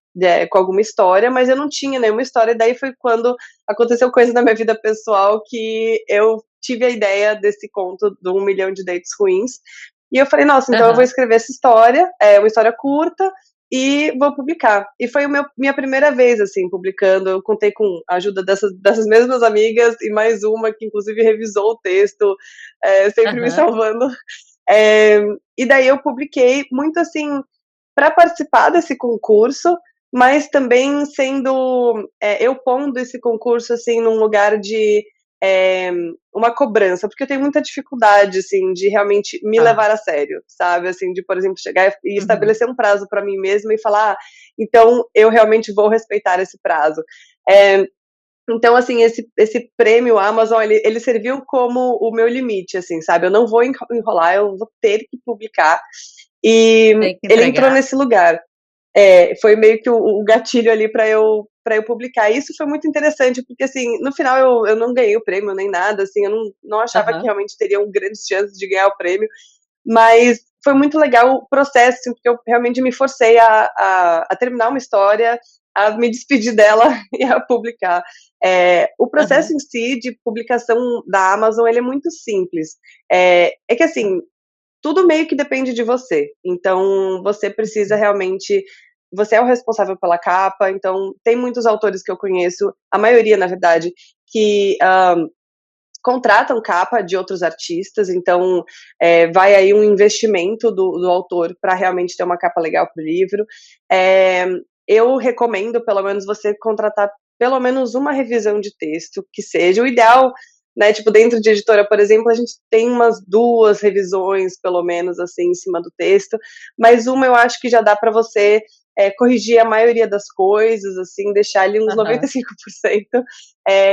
com alguma história, mas eu não tinha nenhuma história. E daí foi quando aconteceu coisa na minha vida pessoal que eu tive a ideia desse conto do 1 milhão de dates ruins. E eu falei, nossa, então eu vou aham. escrever essa história, é uma história curta, e vou publicar. E foi minha primeira vez, assim, publicando. Eu contei com a ajuda dessas mesmas amigas e mais uma que, inclusive, revisou o texto, sempre me Aham, salvando. É, e daí eu publiquei muito assim para participar desse concurso, mas também sendo eu pondo esse concurso assim num lugar de é, uma cobrança, porque eu tenho muita dificuldade assim de realmente me tá. levar a sério, sabe? Assim, de por exemplo chegar e Uhum. estabelecer um prazo para mim mesma e falar, então eu realmente vou respeitar esse prazo. É, então, assim, esse prêmio Amazon, ele serviu como o meu limite, assim, sabe? Eu não vou enrolar, eu vou ter que publicar. E Tem que ele entrou entregar. nesse lugar. Foi meio que o gatilho ali para eu publicar. E isso foi muito interessante, porque, assim, no final eu não ganhei o prêmio nem nada, assim, eu não achava que Aham, realmente teriam grandes chances de ganhar o prêmio, mas foi muito legal o processo, assim, porque eu realmente me forcei a terminar uma história, a me despedir dela e a publicar. O processo aham. em si de publicação da Amazon ele é muito simples. É que assim, tudo meio que depende de você. Então, você precisa realmente. Você é o responsável pela capa, então tem muitos autores que eu conheço, a maioria, na verdade, que contratam capa de outros artistas, então vai aí um investimento do autor para realmente ter uma capa legal para o livro. Eu recomendo, pelo menos, você contratar pelo menos uma revisão de texto, que seja o ideal, né? Tipo, dentro de editora, por exemplo, a gente tem umas 2 revisões, pelo menos, assim, em cima do texto, mas uma eu acho que já dá para você corrigir a maioria das coisas, assim, deixar ali uns 95%,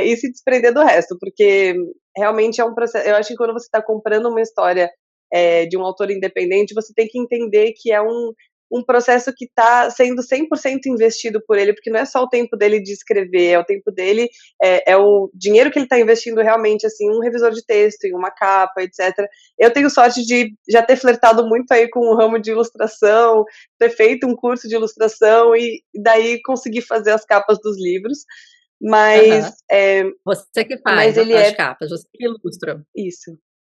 e se desprender do resto, porque realmente é um processo. Eu acho que quando você está comprando uma história de um autor independente, você tem que entender que é um processo que está sendo 100% investido por ele, porque não é só o tempo dele de escrever, é o tempo dele, é o dinheiro que ele está investindo realmente, assim, um revisor de texto, em uma capa, etc. Eu tenho sorte de já ter flertado muito aí com o ramo de ilustração, ter feito um curso de ilustração e daí conseguir fazer as capas dos livros, mas, Você que mas faz ele as é capas, você que ilustra.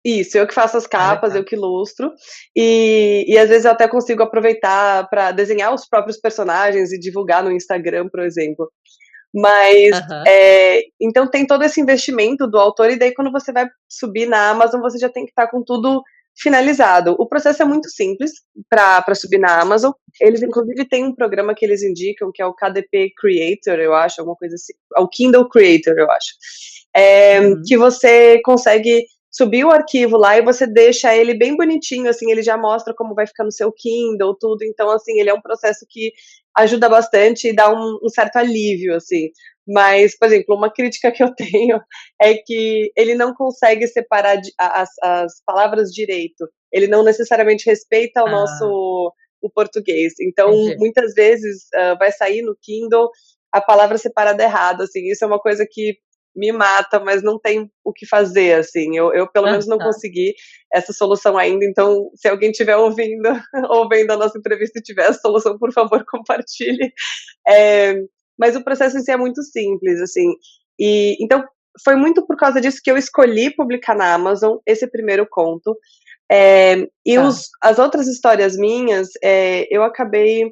isso, eu que faço as capas, Legal. eu que ilustro, e às vezes eu até consigo aproveitar para desenhar os próprios personagens e divulgar no Instagram, por exemplo. Mas, Aham. então tem todo esse investimento do autor, e daí quando você vai subir na Amazon, você já tem que estar com tudo finalizado. O processo é muito simples para subir na Amazon. Eles, inclusive, têm um programa que eles indicam, que é o KDP Creator, eu acho, alguma coisa assim. É o Kindle Creator, eu acho. Que você consegue subir o arquivo lá e você deixa ele bem bonitinho, assim, ele já mostra como vai ficar no seu Kindle, tudo. Então, assim, ele é um processo que ajuda bastante e dá um certo alívio, assim. Mas, por exemplo, uma crítica que eu tenho é que ele não consegue separar as palavras direito. Ele não necessariamente respeita Ah, o português. Então, entendi. muitas vezes vai sair no Kindle a palavra separada errado, assim. Isso é uma coisa que me mata, mas não tem o que fazer, assim. Eu pelo menos não Aham. consegui essa solução ainda. Então, se alguém estiver ouvindo ou vendo a nossa entrevista e tiver essa solução, por favor, compartilhe. É, mas o processo em si é muito simples, assim. E então foi muito por causa disso que eu escolhi publicar na Amazon esse primeiro conto. E Tá. as outras histórias minhas, eu acabei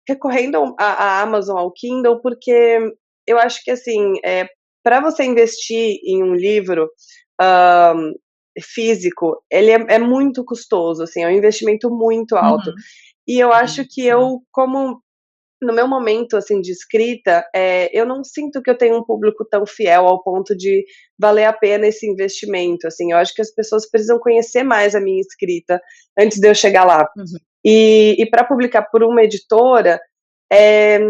recorrendo à Amazon, ao Kindle, porque eu acho que assim, para você investir em um livro hã, físico, ele é muito custoso, assim, é um investimento muito alto. Uhum. E eu acho Sim, que sim. eu, como no meu momento, assim, de escrita, eu não sinto que eu tenho um público tão fiel ao ponto de valer a pena esse investimento, assim. Eu acho que as pessoas precisam conhecer mais a minha escrita antes de eu chegar lá. Uhum. E para publicar por uma editora, eh,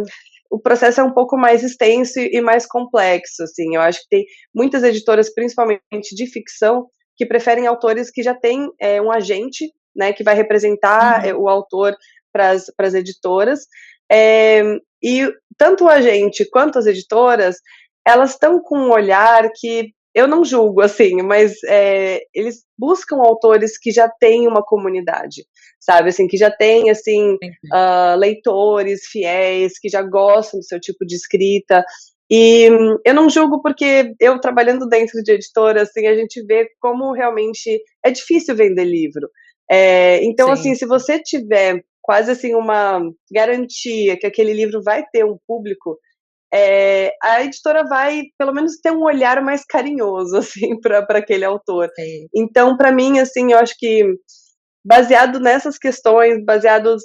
o processo é um pouco mais extenso e mais complexo, assim. Eu acho que tem muitas editoras, principalmente de ficção, que preferem autores que já têm, um agente, né, que vai representar, Uhum. o autor para as editoras. E tanto o agente quanto as editoras, elas estão com um olhar que eu não julgo, assim, mas eles buscam autores que já têm uma comunidade, sabe, assim, que já tem, assim, Entendi. leitores fiéis, que já gostam do seu tipo de escrita. E eu não julgo porque eu trabalhando dentro de editora, assim, a gente vê como realmente é difícil vender livro. Então, assim, Sim, se sim. você tiver quase assim uma garantia que aquele livro vai ter um público, a editora vai pelo menos ter um olhar mais carinhoso assim para aquele autor. Sei. Então, para mim, assim, eu acho que baseado nessas questões, baseados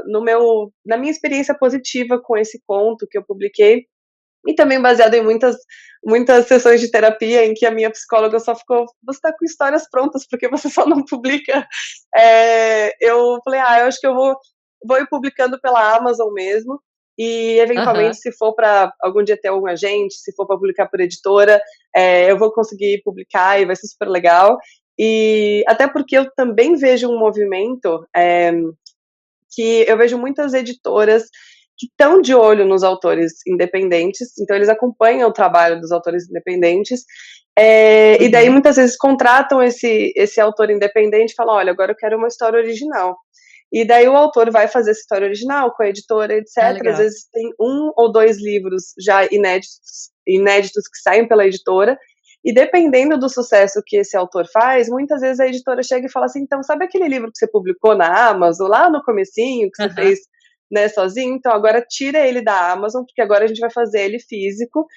no na minha experiência positiva com esse conto que eu publiquei, e também baseado em muitas sessões de terapia em que a minha psicóloga só ficou: "Você está com histórias prontas, porque você só não publica?" Eu falei: "Ah, eu acho que eu vou ir publicando pela Amazon mesmo, e eventualmente, Aham. se for para algum dia ter algum agente, se for para publicar por editora, eu vou conseguir publicar e vai ser super legal." E até porque eu também vejo um movimento, que eu vejo muitas editoras que estão de olho nos autores independentes, então eles acompanham o trabalho dos autores independentes, e daí Uhum. muitas vezes contratam esse autor independente e falam: "Olha, agora eu quero uma história original." E daí o autor vai fazer essa história original com a editora, Ah, etc. Às legal. vezes tem um ou dois livros já inéditos que saem pela editora, E dependendo do sucesso que esse autor faz, muitas vezes a editora chega e fala assim: então, sabe aquele livro que você publicou na Amazon, lá no comecinho, que você Aham. fez, né, sozinho? Então agora tira ele da Amazon, porque agora a gente vai fazer ele físico,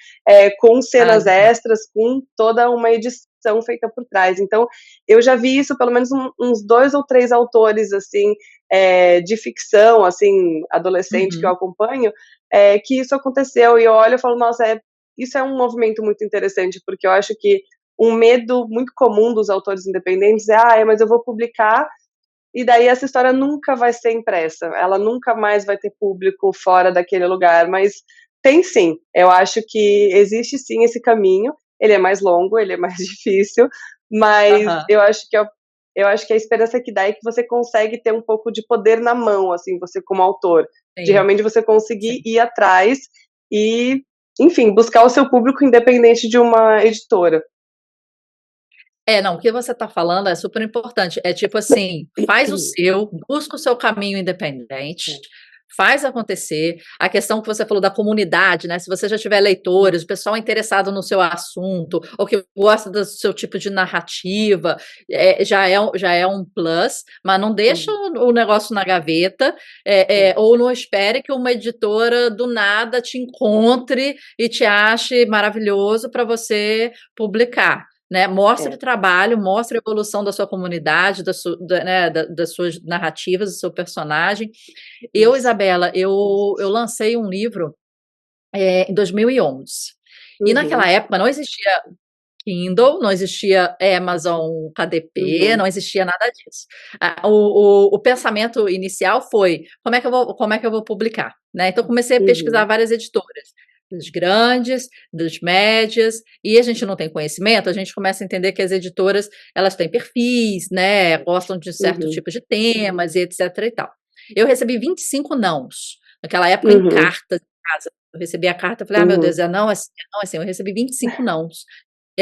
com Ah, cenas legal. extras, com toda uma edição feita por trás. Então, eu já vi isso, pelo menos uns 2 ou 3 autores, assim, de ficção, assim, adolescente que eu Uhum. acompanho, que isso aconteceu, e eu olho e falo: nossa, isso é um movimento muito interessante, porque eu acho que um medo muito comum dos autores independentes é: ah, mas eu vou publicar e daí essa história nunca vai ser impressa, ela nunca mais vai ter público fora daquele lugar, mas tem sim. Eu acho que existe sim esse caminho, ele é mais longo, ele é mais difícil, mas Aham. eu acho que a esperança que dá é que você consegue ter um pouco de poder na mão, assim, você como autor, de Sim, realmente você conseguir sim. ir atrás e, enfim, buscar o seu público independente de uma editora. Não, o que você está falando é super importante. É tipo assim, faz o seu, busca o seu caminho independente, faz acontecer. A questão que você falou da comunidade, né? Se você já tiver leitores, o pessoal interessado no seu assunto, ou que gosta do seu tipo de narrativa, já é um plus, mas não deixa Uhum. o negócio na gaveta, ou não espere que uma editora do nada te encontre e te ache maravilhoso para você publicar. Né, mostre É. o trabalho, mostre a evolução da sua comunidade, né, das suas narrativas, do seu personagem. Eu, Isso. Isabela, eu lancei um livro em 2011. E naquela Uhum, época não existia Kindle, não existia Amazon KDP, uhum, não existia nada disso. O pensamento inicial foi como é que eu vou publicar, né? Então comecei a pesquisar uhum. várias editoras, das grandes, das médias, e a gente não tem conhecimento, a gente começa a entender que as editoras elas têm perfis, né? Gostam de certo Uhum, tipo de temas e etc e tal. Eu recebi 25 nãos, naquela época em uhum, cartas em casa. Eu recebi a carta, eu falei, ah, meu uhum, Deus, não, assim, não, assim, eu recebi 25 nãos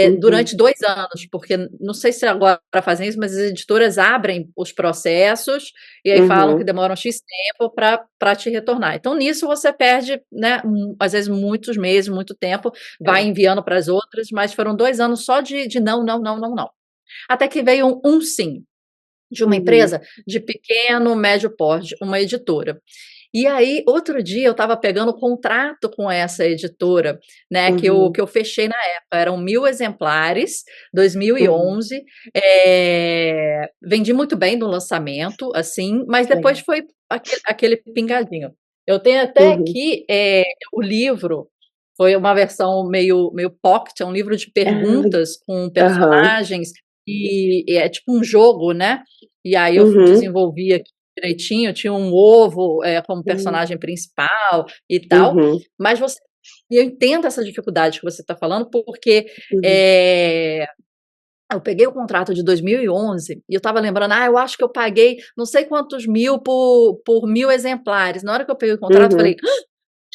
uhum. durante 2 anos, porque não sei se agora fazem isso, mas as editoras abrem os processos e aí falam que Uhum. demoram X tempo para te retornar. Então, nisso você perde, né, às vezes muitos meses, muito tempo, vai É. enviando para as outras, mas foram 2 anos só de não, não, não, não, não. Até que veio um sim, de uma Uhum, empresa de pequeno, médio porte, uma editora. E aí, outro dia, eu estava pegando contrato com essa editora, né, que eu, uhum, que eu fechei na época, eram 1.000 exemplares, uhum. 2011, vendi muito bem no lançamento, assim, mas depois Legal. foi aquele pingadinho. Eu tenho até Uhum. aqui o livro, foi uma versão meio pocket, é um livro de Ah, perguntas com aham. personagens, e é tipo um jogo, né, e aí eu Uhum, desenvolvi aqui direitinho, tinha um ovo, como hum, personagem principal e tal, uhum, mas eu entendo essa dificuldade que você está falando, porque, uhum, eh, eu peguei o contrato de 2011 e eu estava lembrando: "Ah, eu acho que eu paguei não sei quantos mil por 1.000 exemplares". Na hora que eu peguei o contrato, eu falei: uhum,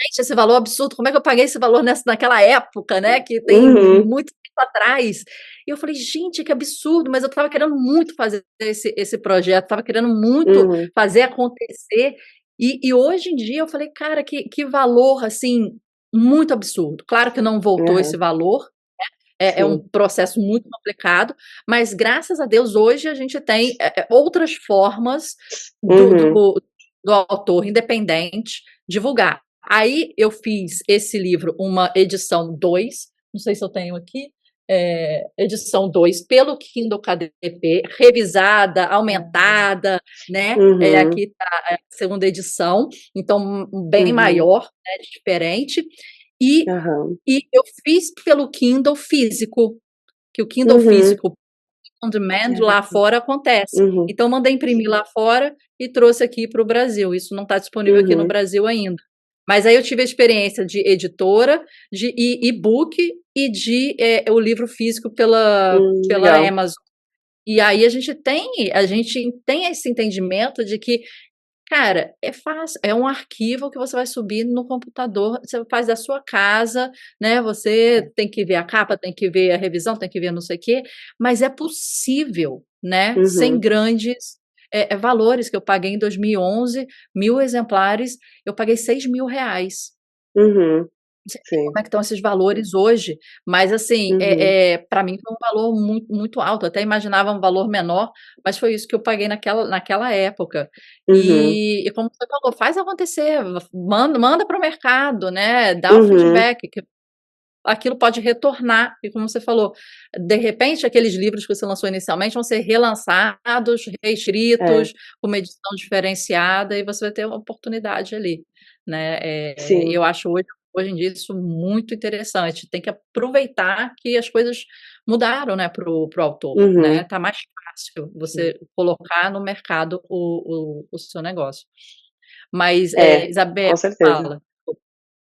"Gente, esse valor absurdo, como é que eu paguei esse valor naquela época, né, que tem uhum, muito tempo atrás?". E eu falei: "Gente, que absurdo", mas eu estava querendo muito fazer esse projeto, estava querendo muito uhum. fazer acontecer, e hoje em dia eu falei: "Cara, que valor, assim, muito absurdo". Claro que não voltou esse Aham, valor, é um sim. processo muito complicado, mas graças a Deus hoje a gente tem, outras formas do Uhum, do do autor independente divulgar. Aí eu fiz esse livro uma edição 2, não sei se eu tenho aqui, edição 2 pelo Kindle KDP, revisada, aumentada, né, uhum, aqui está a segunda edição, então bem uhum. maior, né, diferente, e Aham. e eu fiz pelo Kindle físico, que o Kindle Uhum. físico on demand É lá verdade. fora acontece. Uhum, Então mandei imprimir lá fora e trouxe aqui para o Brasil, isso não está disponível aqui no uhum. Brasil ainda. Mas aí eu tive a experiência de editora, de e-book e de, o livro físico pela Legal. Amazon. E aí a gente tem esse entendimento de que, cara, é fácil, é um arquivo que você vai subir no computador, você faz da sua casa, né, você É. tem que ver a capa, tem que ver a revisão, tem que ver não sei o quê, mas é possível, né, sem Uhum, grandes, valores que eu paguei em 2011, 1.000 exemplares, eu paguei R$ 6.000. uhum. sei nem sim. como é que estão esses valores hoje, mas assim, Uhum, pra mim foi um valor muito muito alto, eu até imaginava um valor menor, mas foi isso que eu paguei naquela época. uhum, E como você falou, faz acontecer, manda para o mercado, né, dá o uhum, feedback que aquilo pode retornar, e como você falou, de repente aqueles livros que você lançou inicialmente vão ser relançados, é, reescritos, com uma edição diferenciada e você vai ter uma oportunidade ali, né. sim, Eu acho hoje em dia isso muito interessante, tem que aproveitar que as coisas mudaram, né, para o autor, né, uhum, tá mais fácil sim. você colocar no mercado o seu negócio. Mas, É, Isabel, com certeza. fala.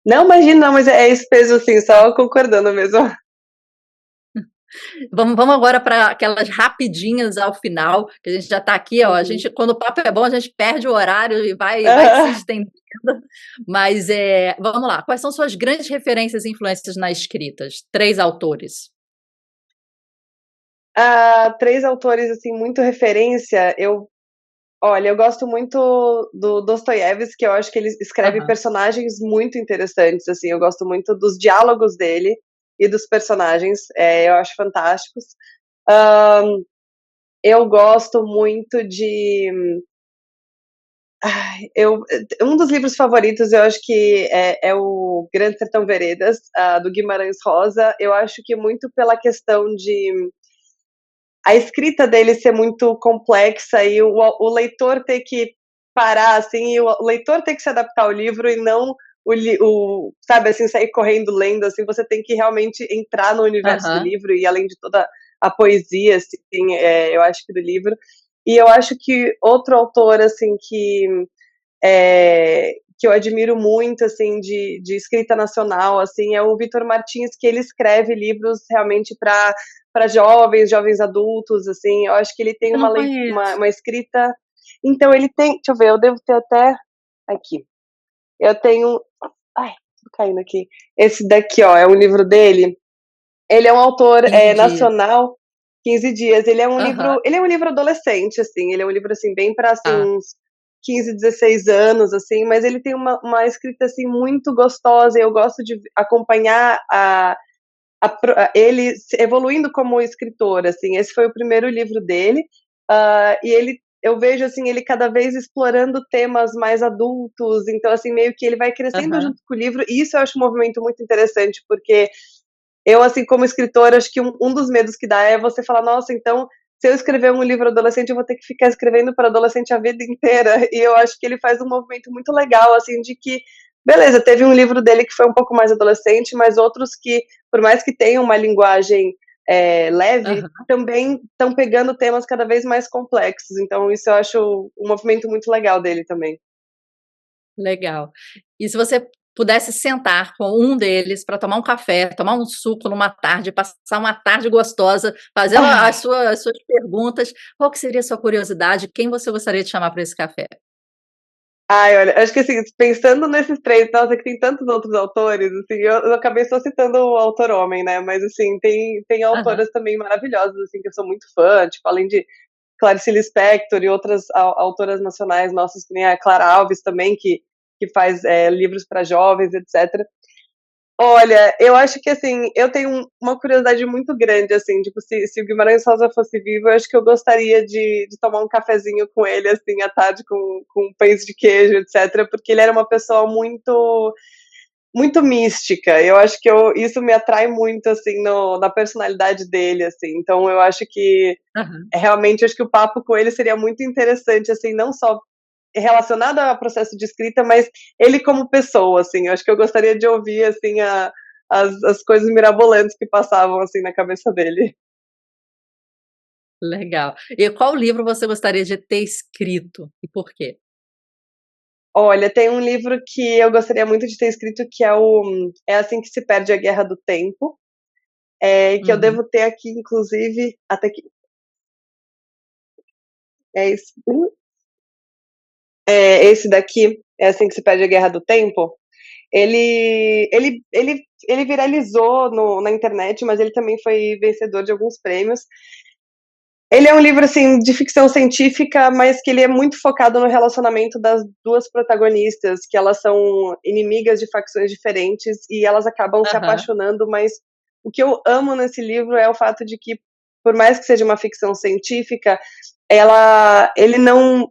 Não, imagina, não, mas é esse peso, assim, só concordando mesmo. Vamos agora para aquelas rapidinhas ao final, que a gente já está aqui, ó, a Uhum. gente quando o papo é bom, a gente perde o horário e vai se estendendo, mas, vamos lá, quais são suas grandes referências e influências nas escritas? 3 autores. Ah, 3 autores, assim, muito referência, olha, eu gosto muito do Dostoiévski, eu acho que ele escreve Aham, personagens muito interessantes, assim, eu gosto muito dos diálogos dele e dos personagens, eu acho fantásticos. Hã, eu gosto muito de um dos livros favoritos eu acho que é o Grande Sertão Veredas, do Guimarães Rosa, eu acho que muito pela questão de a escrita dele ser muito complexa e o leitor ter que parar, assim, e o leitor ter que se adaptar ao livro e não sabe, assim, sair correndo lendo, assim, você tem que realmente entrar no universo do aham, livro e além de toda a poesia, assim, eu acho que do livro. E eu acho que outro autor, assim, que eu admiro muito, assim, de escrita nacional, assim, é o Vitor Martins, que ele escreve livros realmente para jovens adultos, assim, eu acho que ele tem eu não conheço. uma escrita. Então, ele tem, deixa eu ver, eu devo ter até aqui. Eu tenho. Ai, tô caindo aqui. Esse daqui, ó, é um livro dele. Ele é um autor 15 dias. nacional, 15 dias. Aham, Ele é um livro adolescente, assim, ele é um livro assim, bem para assim, tá. uns 15, 16 anos, assim, mas ele tem uma escrita assim, muito gostosa, e eu gosto de acompanhar ele evoluindo como escritor. Assim, esse foi o primeiro livro dele, e eu vejo assim, ele cada vez explorando temas mais adultos, então assim, meio que ele vai crescendo Aham, junto com o livro, e isso eu acho um movimento muito interessante, porque eu, assim, como escritora, acho que um dos medos que dá é você falar, nossa, então, se eu escrever um livro adolescente, eu vou ter que ficar escrevendo para adolescente a vida inteira. E eu acho que ele faz um movimento muito legal, assim, de que, beleza, teve um livro dele que foi um pouco mais adolescente, mas outros que, por mais que tenham uma linguagem leve, aham, também estão pegando temas cada vez mais complexos. Então, isso eu acho um movimento muito legal dele também. legal. E se você pudesse sentar com um deles para tomar um café, tomar um suco numa tarde, passar uma tarde gostosa, fazendo as suas perguntas, qual que seria a sua curiosidade? Quem você gostaria de chamar para esse café? Ai, olha, acho que assim, pensando nesses 3, nossa, que tem tantos outros autores, assim, eu acabei só citando o autor homem, né, mas assim, tem Aham, autoras também maravilhosas, assim, que eu sou muito fã, tipo, além de Clarice Lispector e outras autoras nacionais nossas, que nem a Clara Alves também, que faz livros para jovens, etc. Olha, eu acho que assim, eu tenho uma curiosidade muito grande, assim, tipo, se o Guimarães Rosa fosse vivo, eu acho que eu gostaria de tomar um cafezinho com ele, assim, à tarde, com pães de queijo, etc., porque ele era uma pessoa muito, muito mística. Eu acho que isso me atrai muito, assim, na personalidade dele, assim. Então, eu acho que aham. realmente, acho que o papo com ele seria muito interessante, assim, não só relacionado ao processo de escrita, mas ele como pessoa, assim, eu acho que eu gostaria de ouvir, assim, as coisas mirabolantes que passavam, assim, na cabeça dele. Legal. E qual livro você gostaria de ter escrito e por quê? Olha, tem um livro que eu gostaria muito de ter escrito, que É Assim que se Perde a Guerra do Tempo, que eu Uhum. devo ter aqui, inclusive, até que é esse, esse daqui, É Assim que se Perde a Guerra do Tempo. Ele viralizou na internet, mas ele também foi vencedor de alguns prêmios. Ele é um livro, assim, de ficção científica, mas que ele é muito focado no relacionamento das duas protagonistas, que elas são inimigas de facções diferentes e elas acabam se Aham. apaixonando, mas o que eu amo nesse livro é o fato de que, por mais que seja uma ficção científica, ele não,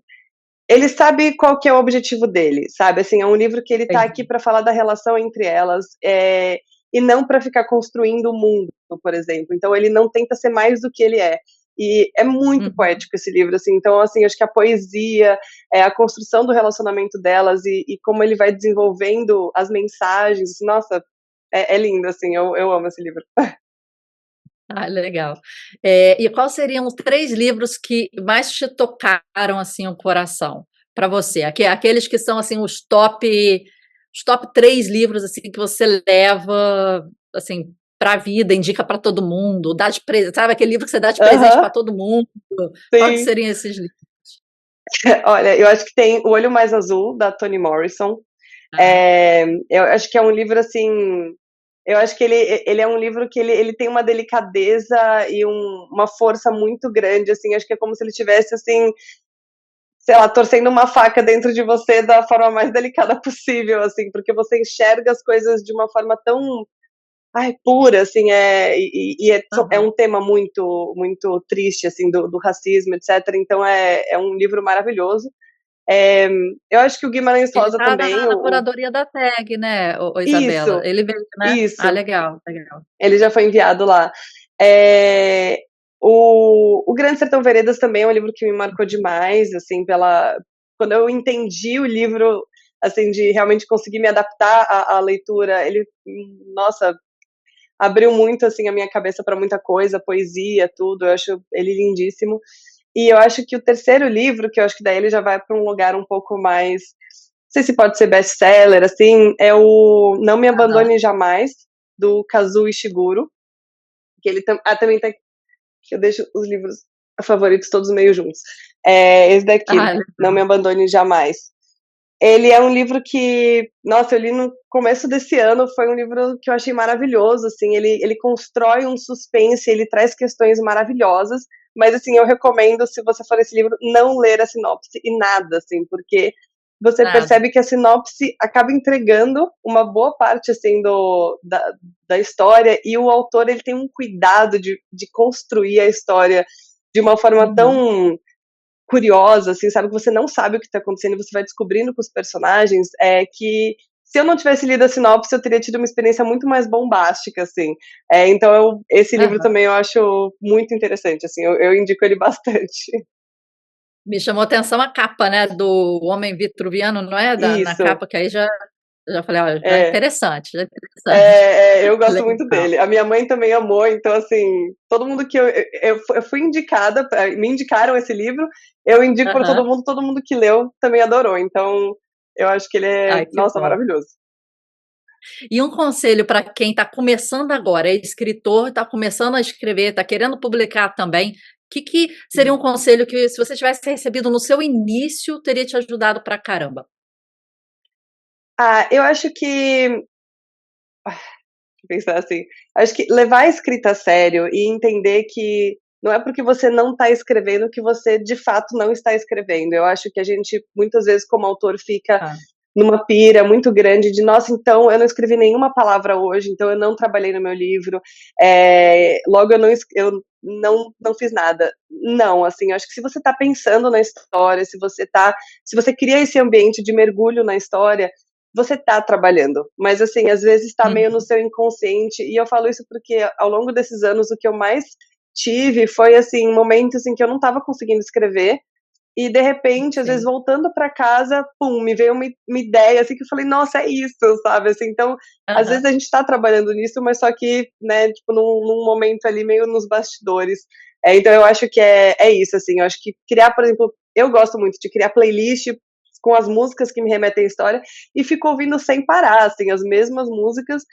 ele sabe qual que é o objetivo dele, sabe? Assim, é um livro que ele tá aqui Entendi. para falar da relação entre elas, e não para ficar construindo o mundo, por exemplo. Então ele não tenta ser mais do que ele é. E é muito Uhum. poético esse livro, assim. Então, assim, acho que a poesia, a construção do relacionamento delas e como ele vai desenvolvendo as mensagens, nossa, é lindo, assim. Eu amo esse livro. Ah, legal. E quais seriam os 3 livros que mais te tocaram, assim, o coração, para você? Aqueles que são, assim, os top 3 livros, assim, que você leva, assim, para a vida, indica para todo mundo, dá de presente, sabe aquele livro que você dá de presente Aham, para todo mundo? Qual que sim. seriam esses livros? Olha, eu acho que tem O Olho Mais Azul, da Toni Morrison. Tá. Eu acho que é um livro, assim, eu acho que ele é um livro que ele tem uma delicadeza e uma força muito grande, assim, acho que é como se ele tivesse, assim, sei lá, torcendo uma faca dentro de você da forma mais delicada possível, assim, porque você enxerga as coisas de uma forma tão, ai, pura, assim, é Aham. um tema muito, muito triste, assim, do racismo, etc. Então é um livro maravilhoso. É, eu acho que o Guimarães Ele Rosa está também, na curadoria da TAG, né, Isabela? isso, Ele veio, né? Ah, isso. legal, legal. Ele já foi enviado lá. É, o Grande Sertão Veredas também é um livro que me marcou demais, assim, quando eu entendi o livro, assim, de realmente conseguir me adaptar à leitura, ele, nossa, abriu muito, assim, a minha cabeça para muita coisa, poesia, tudo, eu acho ele lindíssimo. E eu acho que o terceiro livro, que eu acho que daí ele já vai para um lugar um pouco mais, não sei se pode ser best-seller, assim, é o Não Me Aham. Abandone Jamais, do Kazuo Ishiguro, que ele também tá, eu deixo os livros favoritos todos meio juntos. Esse daqui, Ah, Não Me legal. Abandone Jamais. Ele é um livro que, nossa, eu li no começo desse ano, foi um livro que eu achei maravilhoso, assim, ele constrói um suspense, ele traz questões maravilhosas, mas, assim, eu recomendo, se você for esse livro, não ler a sinopse e nada, assim, porque você Nada. percebe que a sinopse acaba entregando uma boa parte, assim, da história, e o autor, ele tem um cuidado de construir a história de uma forma Uhum. tão curiosa, assim, sabe? Que você não sabe o que está acontecendo e você vai descobrindo com os personagens, que se eu não tivesse lido a sinopse, eu teria tido uma experiência muito mais bombástica, assim. Então, esse livro Aham. também eu acho muito interessante, assim, eu indico ele bastante. Me chamou a atenção a capa, né, do Homem Vitruviano, não é? Na Isso, capa, que aí já falei: "Olha, já é é. interessante, já é interessante". Eu gosto muito Legal. dele. A minha mãe também amou, então, assim, todo mundo que eu fui indicada, me indicaram esse livro, eu indico para Aham. todo mundo que leu também adorou. Então, eu acho que ele é, Ai, que nossa, bom. maravilhoso. E um conselho para quem está começando agora, é escritor, está começando a escrever, está querendo publicar também, que seria um conselho que, se você tivesse recebido no seu início, teria te ajudado pra caramba? Eu acho que, pensar assim, acho que levar a escrita a sério e entender que não é porque você não está escrevendo que você de fato não está escrevendo. Eu acho que a gente, muitas vezes, como autor, fica Tá. numa pira muito grande de, nossa, então eu não escrevi nenhuma palavra hoje, então eu não trabalhei no meu livro, logo eu não fiz nada. Não, assim, eu acho que se você está pensando na história, se você cria esse ambiente de mergulho na história, você está trabalhando, mas, assim, às vezes está meio no Uhum. seu inconsciente, e eu falo isso porque ao longo desses anos o que eu mais tive foi, assim, momentos em que eu não estava conseguindo escrever, e de repente, às vezes, Sim. voltando para casa, pum, me veio uma ideia, assim, que eu falei, nossa, é isso, sabe, assim, então, às vezes Aham. a gente está trabalhando nisso, mas só que, né, tipo, num momento ali meio nos bastidores. Então eu acho que é isso, assim, eu acho que criar, por exemplo, eu gosto muito de criar playlist com as músicas que me remetem à história e fico ouvindo sem parar, assim, as mesmas músicas,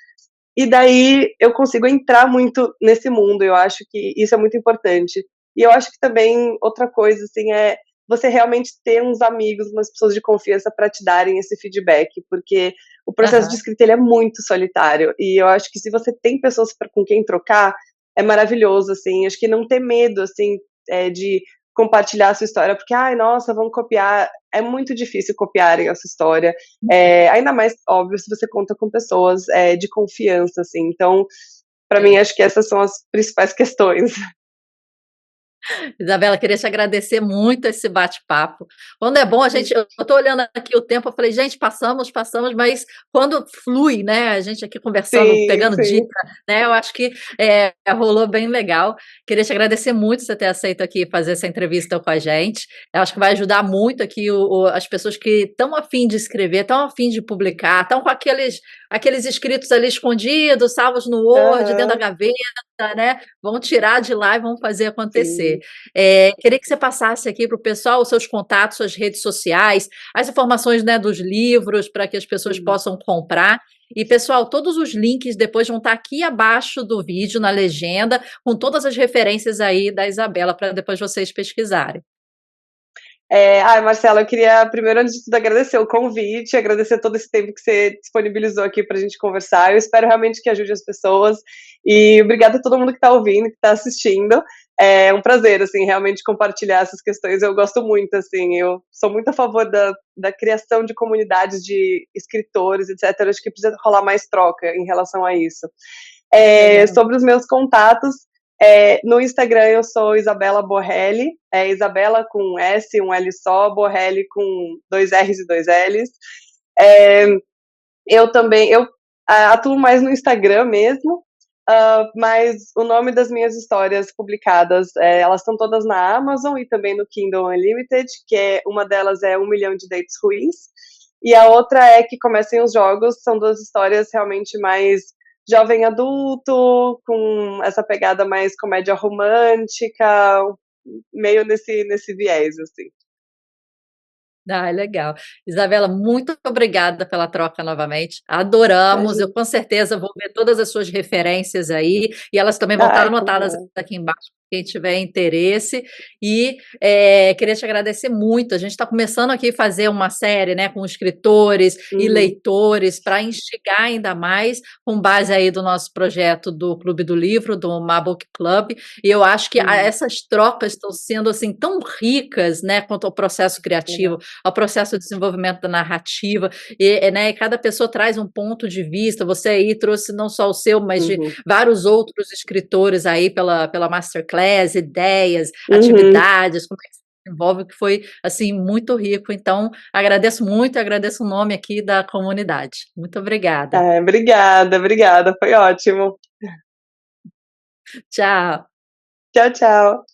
e daí eu consigo entrar muito nesse mundo, eu acho que isso é muito importante. E eu acho que também outra coisa, assim, é você realmente ter uns amigos, umas pessoas de confiança para te darem esse feedback, porque o processo de Aham. escrita ele é muito solitário, e eu acho que se você tem pessoas com quem trocar, é maravilhoso, assim, acho que não ter medo, assim, de compartilhar a sua história, porque, ai, nossa, vão copiar. É muito difícil copiarem a sua história, ainda mais, óbvio, se você conta com pessoas de confiança, assim. Então, para mim, acho que essas são as principais questões. Isabela, queria te agradecer muito esse bate-papo. Quando é bom, eu estou olhando aqui o tempo, eu falei, gente, passamos, mas quando flui, né, a gente aqui conversando, Sim, pegando sim. dica, né, eu acho que rolou bem legal. Queria te agradecer muito você ter aceito aqui fazer essa entrevista com a gente. Eu acho que vai ajudar muito aqui as pessoas que estão a fim de escrever, estão a fim de publicar, estão com aqueles escritos ali escondidos, salvos no Word, dentro da Aham, gaveta, né? Vão tirar de lá e vão fazer acontecer. sim. Queria que você passasse aqui para o pessoal os seus contatos, suas redes sociais, as informações, né, dos livros para que as pessoas Uhum. possam comprar. E, pessoal, todos os links depois vão estar aqui abaixo do vídeo, na legenda, com todas as referências aí da Isabela, para depois vocês pesquisarem. Marcela, eu queria primeiro, antes de tudo, agradecer o convite, agradecer todo esse tempo que você disponibilizou aqui para a gente conversar. Eu espero realmente que ajude as pessoas. E obrigada a todo mundo que está ouvindo, que está assistindo. É um prazer, assim, realmente compartilhar essas questões. Eu gosto muito, assim, eu sou muito a favor da criação de comunidades de escritores, etc. Eu acho que precisa rolar mais troca em relação a isso. Legal. Sobre os meus contatos, no Instagram eu sou Isabela Borrelli, Isabela com S, um L só, Borrelli com dois R's e dois L's. É, eu atuo mais no Instagram mesmo, mas o nome das minhas histórias publicadas, elas estão todas na Amazon e também no Kindle Unlimited, que uma delas é 1 milhão de dates ruins, e a outra é Que Comecem os Jogos. São duas histórias realmente mais jovem adulto, com essa pegada mais comédia romântica, meio nesse viés, assim. Ah, legal. Isabela, muito obrigada pela troca novamente. Adoramos. Eu Imagina. com certeza vou ver todas as suas referências aí, e elas também vão estar Ai, anotadas combinado. aqui embaixo, para quem tiver interesse. E queria te agradecer muito. A gente está começando aqui a fazer uma série, né, com escritores e Uhum, leitores para instigar ainda mais, com base aí do nosso projeto do Clube do Livro, do Mabook Club. E eu acho que uhum, essas trocas estão sendo assim tão ricas, né, quanto ao processo criativo, legal. ao processo de desenvolvimento da narrativa, né, e cada pessoa traz um ponto de vista, você aí trouxe não só o seu, mas de Uhum, vários outros escritores aí pela masterclass, ideias, uhum. atividades, como é que se desenvolve, que foi, assim, muito rico, então agradeço muito e agradeço o nome aqui da comunidade. Muito obrigada. Obrigada, obrigada, foi ótimo. Tchau. Tchau, tchau.